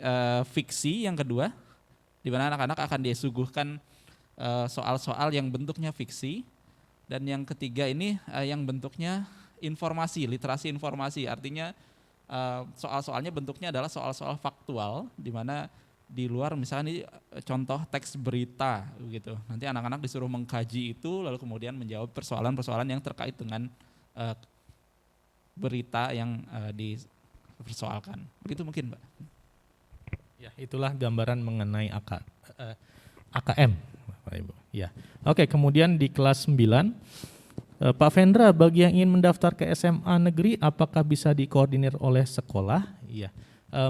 fiksi yang kedua, di mana anak-anak akan disuguhkan soal-soal yang bentuknya fiksi, dan yang ketiga ini yang bentuknya informasi, literasi informasi, artinya soal-soalnya bentuknya adalah soal-soal faktual, di mana di luar misalnya ini contoh teks berita gitu. Nanti anak-anak disuruh mengkaji itu lalu kemudian menjawab persoalan-persoalan yang terkait dengan berita yang dipersoalkan. Begitu mungkin, Mbak. Ya, itulah gambaran mengenai AKM, Bapak Ibu. Ya. Oke, kemudian di kelas 9 Pak Vendra, bagi yang ingin mendaftar ke SMA negeri, apakah bisa dikoordinir oleh sekolah? Iya.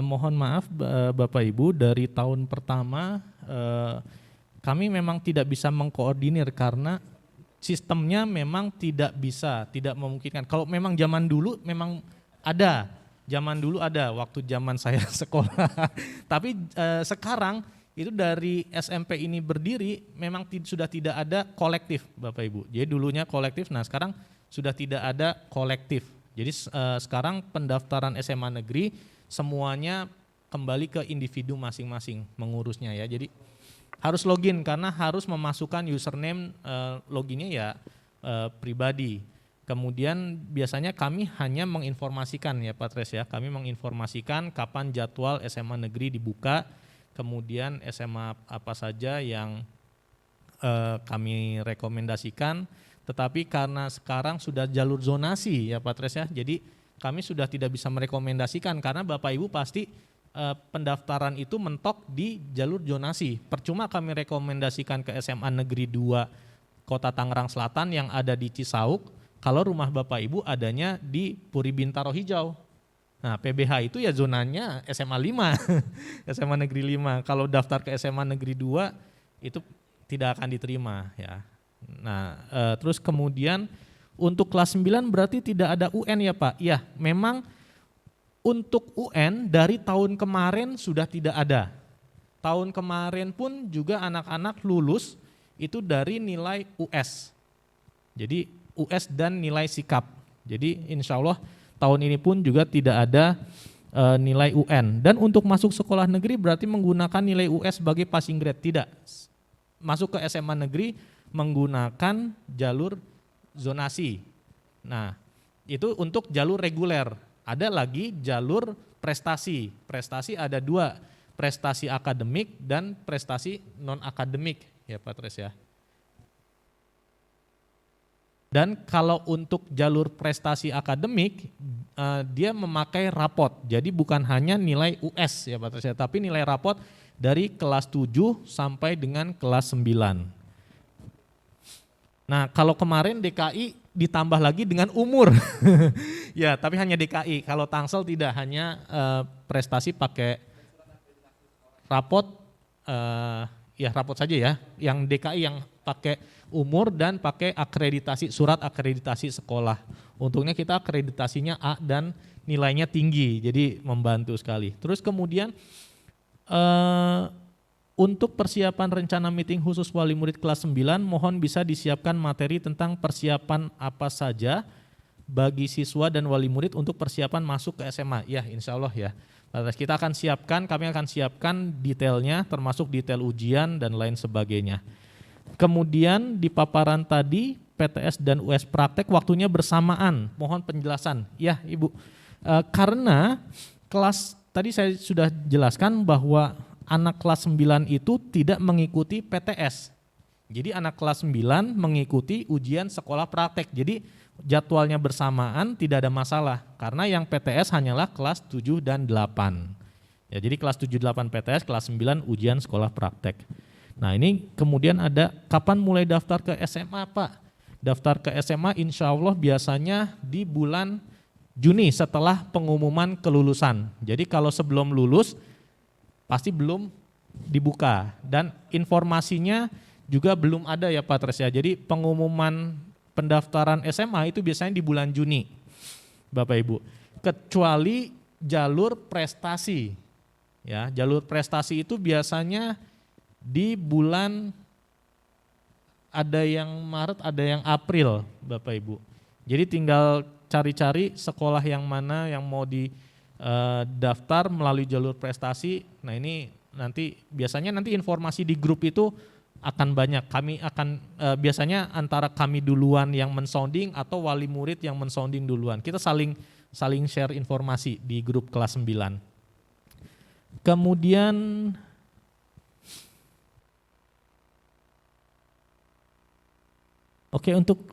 Mohon maaf Bapak Ibu, dari tahun pertama kami memang tidak bisa mengkoordinir karena sistemnya memang tidak bisa, tidak memungkinkan. Kalau memang zaman dulu memang ada, waktu zaman saya sekolah. Tapi sekarang itu dari SMP ini berdiri memang sudah tidak ada kolektif, Bapak Ibu. Jadi dulunya kolektif, nah sekarang sudah tidak ada kolektif. Jadi sekarang pendaftaran SMA negeri semuanya kembali ke individu masing-masing mengurusnya ya. Jadi harus login karena harus memasukkan username, loginnya ya pribadi. Kemudian biasanya kami hanya menginformasikan ya Pak Tres ya, kami menginformasikan kapan jadwal SMA negeri dibuka, kemudian SMA apa saja yang kami rekomendasikan. Tetapi karena sekarang sudah jalur zonasi ya Pak Tres ya, jadi kami sudah tidak bisa merekomendasikan karena Bapak Ibu pasti pendaftaran itu mentok di jalur zonasi. Percuma kami rekomendasikan ke SMA Negeri 2 Kota Tangerang Selatan yang ada di Cisauk, kalau rumah Bapak Ibu adanya di Puri Bintaro Hijau. Nah PBH itu ya zonanya SMA 5, SMA Negeri 5. Kalau daftar ke SMA Negeri 2 itu tidak akan diterima ya. Nah terus kemudian untuk kelas 9 berarti tidak ada UN ya Pak? Ya memang untuk UN dari tahun kemarin sudah tidak ada. Tahun kemarin pun juga anak-anak lulus itu dari nilai US. Jadi US dan nilai sikap. Jadi insya Allah tahun ini pun juga tidak ada nilai UN. Dan untuk masuk sekolah negeri berarti menggunakan nilai US sebagai passing grade. Tidak. Masuk ke SMA negeri menggunakan jalur zonasi. Nah itu untuk jalur reguler. Ada lagi jalur prestasi. Prestasi ada 2, prestasi akademik dan prestasi non-akademik ya Pak Tres ya. Dan kalau untuk jalur prestasi akademik dia memakai rapot. Jadi bukan hanya nilai US ya Pak Tres ya, tapi nilai rapot dari kelas 7 sampai dengan kelas 9. Nah kalau kemarin DKI ditambah lagi dengan umur, ya tapi hanya DKI, kalau Tangsel tidak, hanya prestasi pakai rapot, ya rapot saja ya, yang DKI yang pakai umur dan pakai akreditasi, surat akreditasi sekolah. Untungnya kita akreditasinya A dan nilainya tinggi, jadi membantu sekali. Terus kemudian untuk persiapan rencana meeting khusus wali murid kelas 9, mohon bisa disiapkan materi tentang persiapan apa saja bagi siswa dan wali murid untuk persiapan masuk ke SMA. Ya insya Allah ya. Kita akan siapkan, kami akan siapkan detailnya termasuk detail ujian dan lain sebagainya. Kemudian di paparan tadi PTS dan US praktek waktunya bersamaan, mohon penjelasan. Ya Ibu, karena kelas tadi saya sudah jelaskan bahwa anak kelas 9 itu tidak mengikuti PTS. Jadi anak kelas 9 mengikuti ujian sekolah praktek. Jadi jadwalnya bersamaan, tidak ada masalah. Karena yang PTS hanyalah kelas 7 dan 8. Ya, jadi kelas 7, 8 PTS, kelas 9 ujian sekolah praktek. Nah ini kemudian ada kapan mulai daftar ke SMA Pak? Daftar ke SMA insya Allah biasanya di bulan Juni setelah pengumuman kelulusan. Jadi kalau sebelum lulus pasti belum dibuka dan informasinya juga belum ada ya Pak Tres ya. Jadi pengumuman pendaftaran SMA itu biasanya di bulan Juni Bapak Ibu. Kecuali jalur prestasi. Ya, jalur prestasi itu biasanya di bulan, ada yang Maret, ada yang April Bapak Ibu. Jadi tinggal cari-cari sekolah yang mana yang mau di daftar melalui jalur prestasi. Nah ini nanti biasanya nanti informasi di grup itu akan banyak. Kami akan biasanya antara kami duluan yang mensounding atau wali murid yang mensounding duluan. Kita saling share informasi di grup kelas 9. Kemudian oke, untuk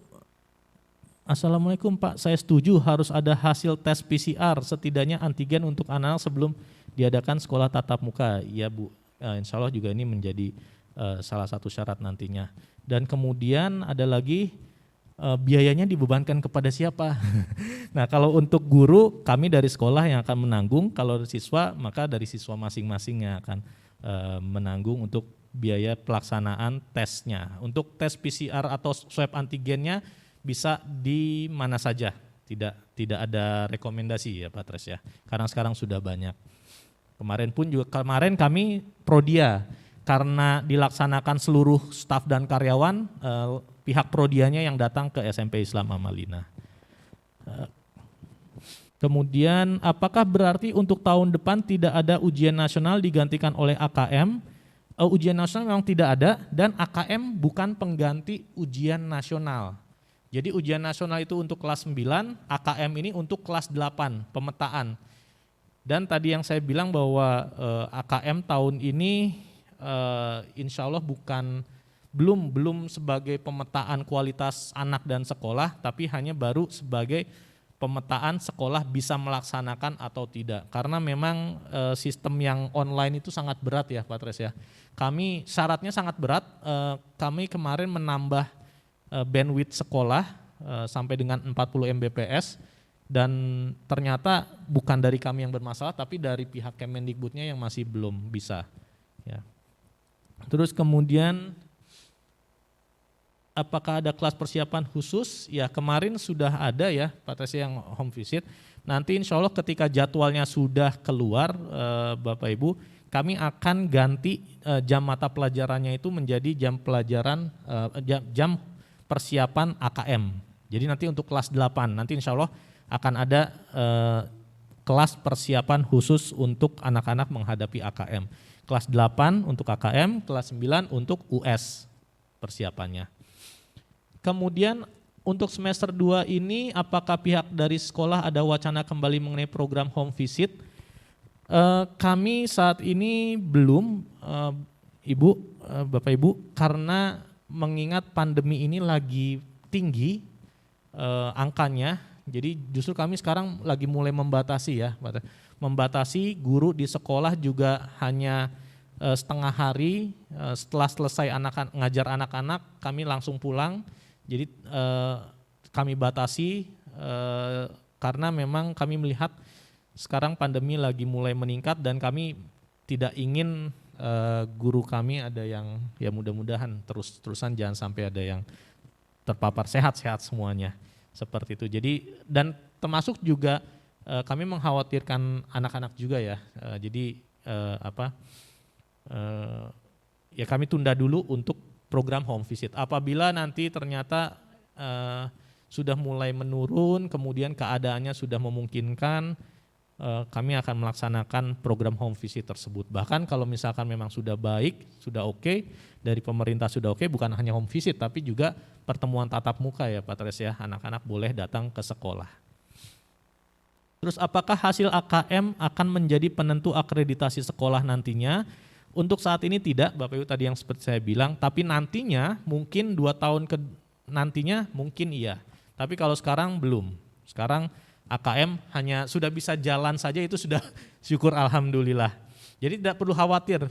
Assalamualaikum Pak, saya setuju harus ada hasil tes PCR setidaknya antigen untuk anak sebelum diadakan sekolah tatap muka. Ya Bu, insya Allah juga ini menjadi salah satu syarat nantinya. Dan kemudian ada lagi biayanya dibebankan kepada siapa? Nah kalau untuk guru kami dari sekolah yang akan menanggung, kalau siswa maka dari siswa masing-masing yang akan menanggung untuk biaya pelaksanaan tesnya. Untuk tes PCR atau swab antigennya bisa di mana saja, tidak ada rekomendasi ya Pak Tres ya, karena sekarang sudah banyak. Kemarin kami Prodia, karena dilaksanakan seluruh staf dan karyawan, pihak Prodianya yang datang ke SMP Islam Amalina. Kemudian apakah berarti untuk tahun depan tidak ada ujian nasional digantikan oleh AKM? Ujian nasional memang tidak ada dan AKM bukan pengganti ujian nasional. Jadi ujian nasional itu untuk kelas 9, AKM ini untuk kelas 8, pemetaan. Dan tadi yang saya bilang bahwa AKM tahun ini insya Allah belum sebagai pemetaan kualitas anak dan sekolah, tapi hanya baru sebagai pemetaan sekolah bisa melaksanakan atau tidak. Karena memang sistem yang online itu sangat berat ya Pak Tres ya. Kami syaratnya sangat berat, kami kemarin menambah bandwidth sekolah sampai dengan 40 Mbps dan ternyata bukan dari kami yang bermasalah tapi dari pihak Kemendikbudnya yang masih belum bisa. Ya. Terus kemudian apakah ada kelas persiapan khusus? Ya kemarin sudah ada ya Pak Tes yang home visit. Nanti insya Allah ketika jadwalnya sudah keluar Bapak Ibu, kami akan ganti jam mata pelajarannya itu menjadi jam pelajaran jam persiapan AKM. Jadi nanti untuk kelas 8 nanti insya Allah akan ada kelas persiapan khusus untuk anak-anak menghadapi AKM. Kelas 8 untuk AKM, kelas 9 untuk US persiapannya. Kemudian untuk semester 2 ini apakah pihak dari sekolah ada wacana kembali mengenai program home visit? Kami saat ini belum Bapak Ibu, karena mengingat pandemi ini lagi tinggi angkanya, jadi justru kami sekarang lagi mulai membatasi ya, membatasi guru di sekolah juga hanya setengah hari, setelah selesai ngajar anak-anak kami langsung pulang. Jadi kami batasi karena memang kami melihat sekarang pandemi lagi mulai meningkat dan kami tidak ingin guru kami ada yang ya mudah-mudahan terus-terusan jangan sampai ada yang terpapar, sehat-sehat semuanya seperti itu. Jadi dan termasuk juga kami mengkhawatirkan anak-anak juga ya. Jadi ya kami tunda dulu untuk program home visit. Apabila nanti ternyata sudah mulai menurun, kemudian keadaannya sudah memungkinkan, kami akan melaksanakan program home visit tersebut. Bahkan kalau misalkan memang sudah baik, sudah oke, dari pemerintah sudah oke, bukan hanya home visit, tapi juga pertemuan tatap muka ya Pak Tres ya, anak-anak boleh datang ke sekolah. Terus apakah hasil AKM akan menjadi penentu akreditasi sekolah nantinya? Untuk saat ini tidak, Bapak Ibu tadi yang seperti saya bilang, tapi nantinya mungkin 2 tahun nantinya mungkin iya. Tapi kalau sekarang belum. Sekarang AKM hanya sudah bisa jalan saja itu sudah syukur alhamdulillah. Jadi tidak perlu khawatir.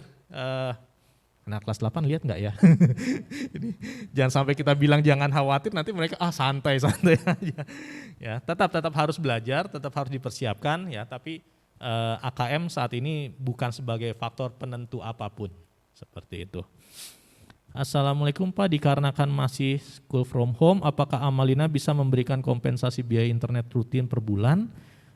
Anak kelas 8 lihat enggak ya? Jadi, jangan sampai kita bilang jangan khawatir, nanti mereka santai aja. Ya, tetap harus belajar, tetap harus dipersiapkan ya, tapi AKM saat ini bukan sebagai faktor penentu apapun, seperti itu. Assalamualaikum Pak, dikarenakan masih school from home, apakah Amalina bisa memberikan kompensasi biaya internet rutin per bulan?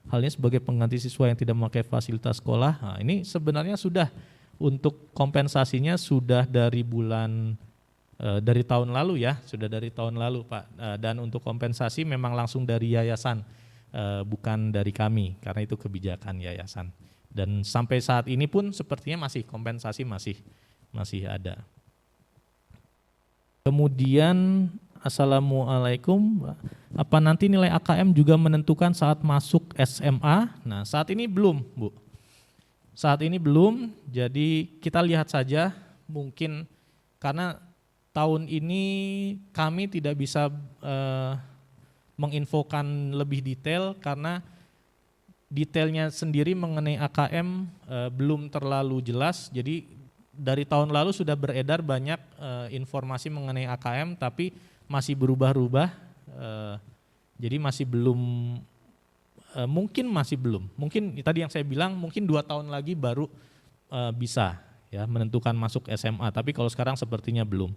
Halnya sebagai pengganti siswa yang tidak memakai fasilitas sekolah. Nah, ini sebenarnya sudah untuk kompensasinya sudah dari dari tahun lalu ya, sudah dari tahun lalu Pak. Dan untuk kompensasi memang langsung dari yayasan. Bukan dari kami, karena itu kebijakan yayasan. Dan sampai saat ini pun sepertinya masih kompensasi masih ada. Kemudian Assalamualaikum, apa nanti nilai AKM juga menentukan saat masuk SMA? Nah saat ini belum Bu, saat ini belum, jadi kita lihat saja mungkin karena tahun ini kami tidak bisa menginfokan lebih detail karena detailnya sendiri mengenai AKM belum terlalu jelas. Jadi dari tahun lalu sudah beredar banyak informasi mengenai AKM tapi masih berubah-ubah. Jadi masih belum, mungkin tadi yang saya bilang mungkin 2 tahun lagi baru bisa ya, menentukan masuk SMA, tapi kalau sekarang sepertinya belum.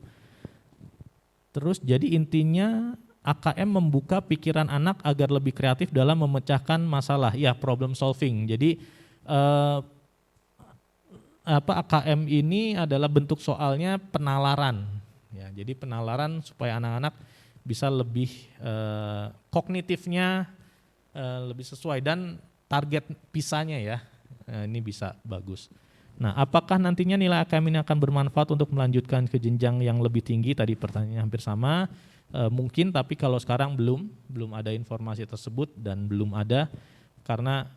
Terus jadi intinya AKM membuka pikiran anak agar lebih kreatif dalam memecahkan masalah, ya problem solving. Jadi AKM ini adalah bentuk soalnya penalaran. Ya, jadi penalaran supaya anak-anak bisa lebih kognitifnya lebih sesuai dan target pisahnya ya ini bisa bagus. Nah, apakah nantinya nilai AKM ini akan bermanfaat untuk melanjutkan ke jenjang yang lebih tinggi? Tadi pertanyaannya hampir sama. Mungkin, tapi kalau sekarang belum ada informasi tersebut dan belum ada karena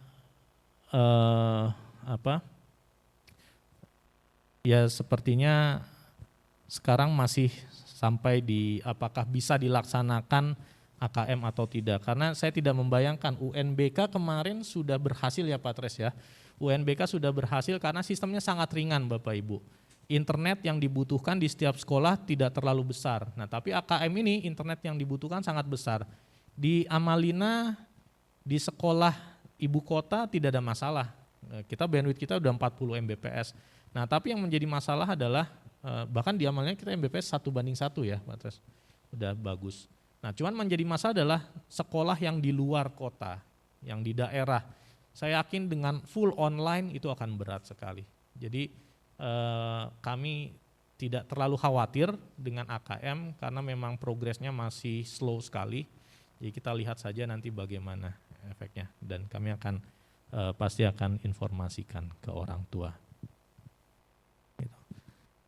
ya sepertinya sekarang masih sampai di apakah bisa dilaksanakan AKM atau tidak. Karena saya tidak membayangkan UNBK kemarin sudah berhasil ya Pak Tres ya. UNBK sudah berhasil karena sistemnya sangat ringan Bapak Ibu. Internet yang dibutuhkan di setiap sekolah tidak terlalu besar. Nah tapi AKM ini internet yang dibutuhkan sangat besar. Di Amalina, di sekolah ibu kota tidak ada masalah. Kita bandwidth kita udah 40 Mbps. Nah tapi yang menjadi masalah adalah bahkan di Amalina kita Mbps 1:1 ya Pak Tres. Udah bagus. Nah cuman menjadi masalah adalah sekolah yang di luar kota, yang di daerah. Saya yakin dengan full online itu akan berat sekali. Jadi kami tidak terlalu khawatir dengan AKM karena memang progresnya masih slow sekali. Jadi kita lihat saja nanti bagaimana efeknya dan kami akan pasti akan informasikan ke orang tua.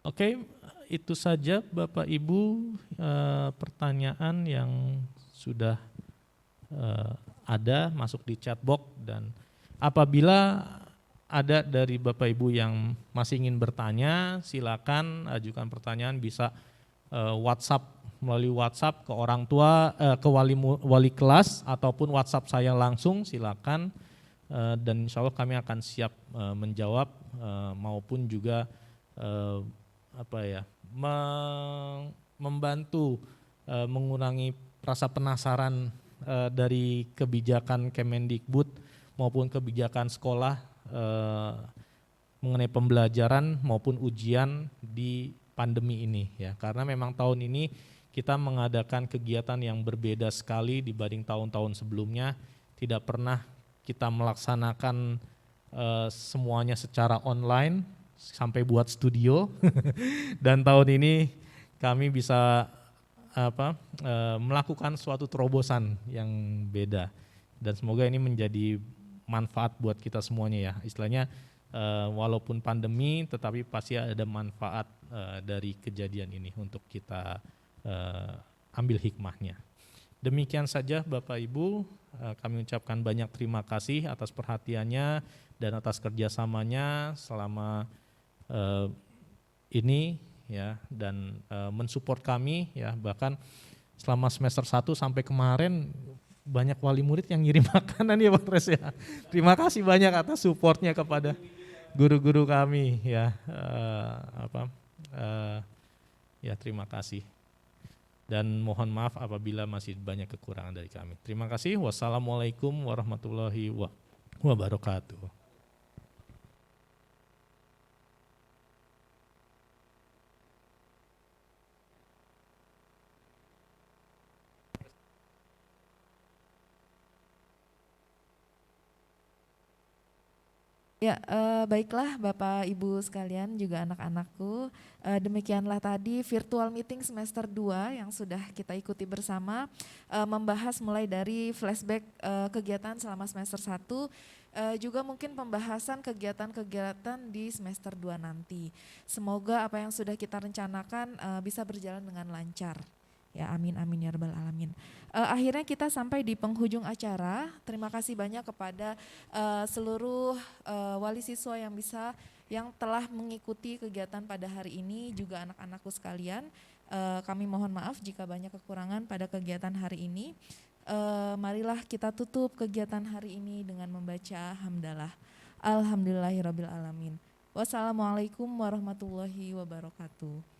Oke, itu saja Bapak Ibu pertanyaan yang sudah ada masuk di chat box dan apabila ada dari Bapak Ibu yang masih ingin bertanya, silakan ajukan pertanyaan bisa melalui WhatsApp ke orang tua, ke wali kelas ataupun WhatsApp saya langsung silakan dan insya Allah kami akan siap menjawab maupun juga membantu mengurangi rasa penasaran dari kebijakan Kemendikbud maupun kebijakan sekolah mengenai pembelajaran maupun ujian di pandemi ini ya, karena memang tahun ini kita mengadakan kegiatan yang berbeda sekali dibanding tahun-tahun sebelumnya. Tidak pernah kita melaksanakan semuanya secara online sampai buat studio dan tahun ini kami bisa melakukan suatu terobosan yang beda dan semoga ini menjadi manfaat buat kita semuanya ya, istilahnya walaupun pandemi tetapi pasti ada manfaat dari kejadian ini untuk kita ambil hikmahnya. Demikian saja Bapak Ibu, kami ucapkan banyak terima kasih atas perhatiannya dan atas kerjasamanya selama ini ya dan mensupport kami ya, bahkan selama semester 1 sampai kemarin banyak wali murid yang ngirim makanan ya Pak Tres ya. Terima kasih banyak atas supportnya kepada guru-guru kami ya. Ya terima kasih. Dan mohon maaf apabila masih banyak kekurangan dari kami. Terima kasih. Wassalamualaikum warahmatullahi wabarakatuh. Ya, baiklah Bapak Ibu sekalian juga anak-anakku, demikianlah tadi virtual meeting semester 2 yang sudah kita ikuti bersama, membahas mulai dari flashback kegiatan selama semester 1, juga mungkin pembahasan kegiatan-kegiatan di semester 2 nanti. Semoga apa yang sudah kita rencanakan bisa berjalan dengan lancar. Ya amin amin ya rabbal alamin. Akhirnya kita sampai di penghujung acara. Terima kasih banyak kepada seluruh wali siswa yang telah mengikuti kegiatan pada hari ini, juga anak-anakku sekalian. Kami mohon maaf jika banyak kekurangan pada kegiatan hari ini. Marilah kita tutup kegiatan hari ini dengan membaca hamdalah. Alhamdulillahirabbil alamin. Wassalamualaikum warahmatullahi wabarakatuh.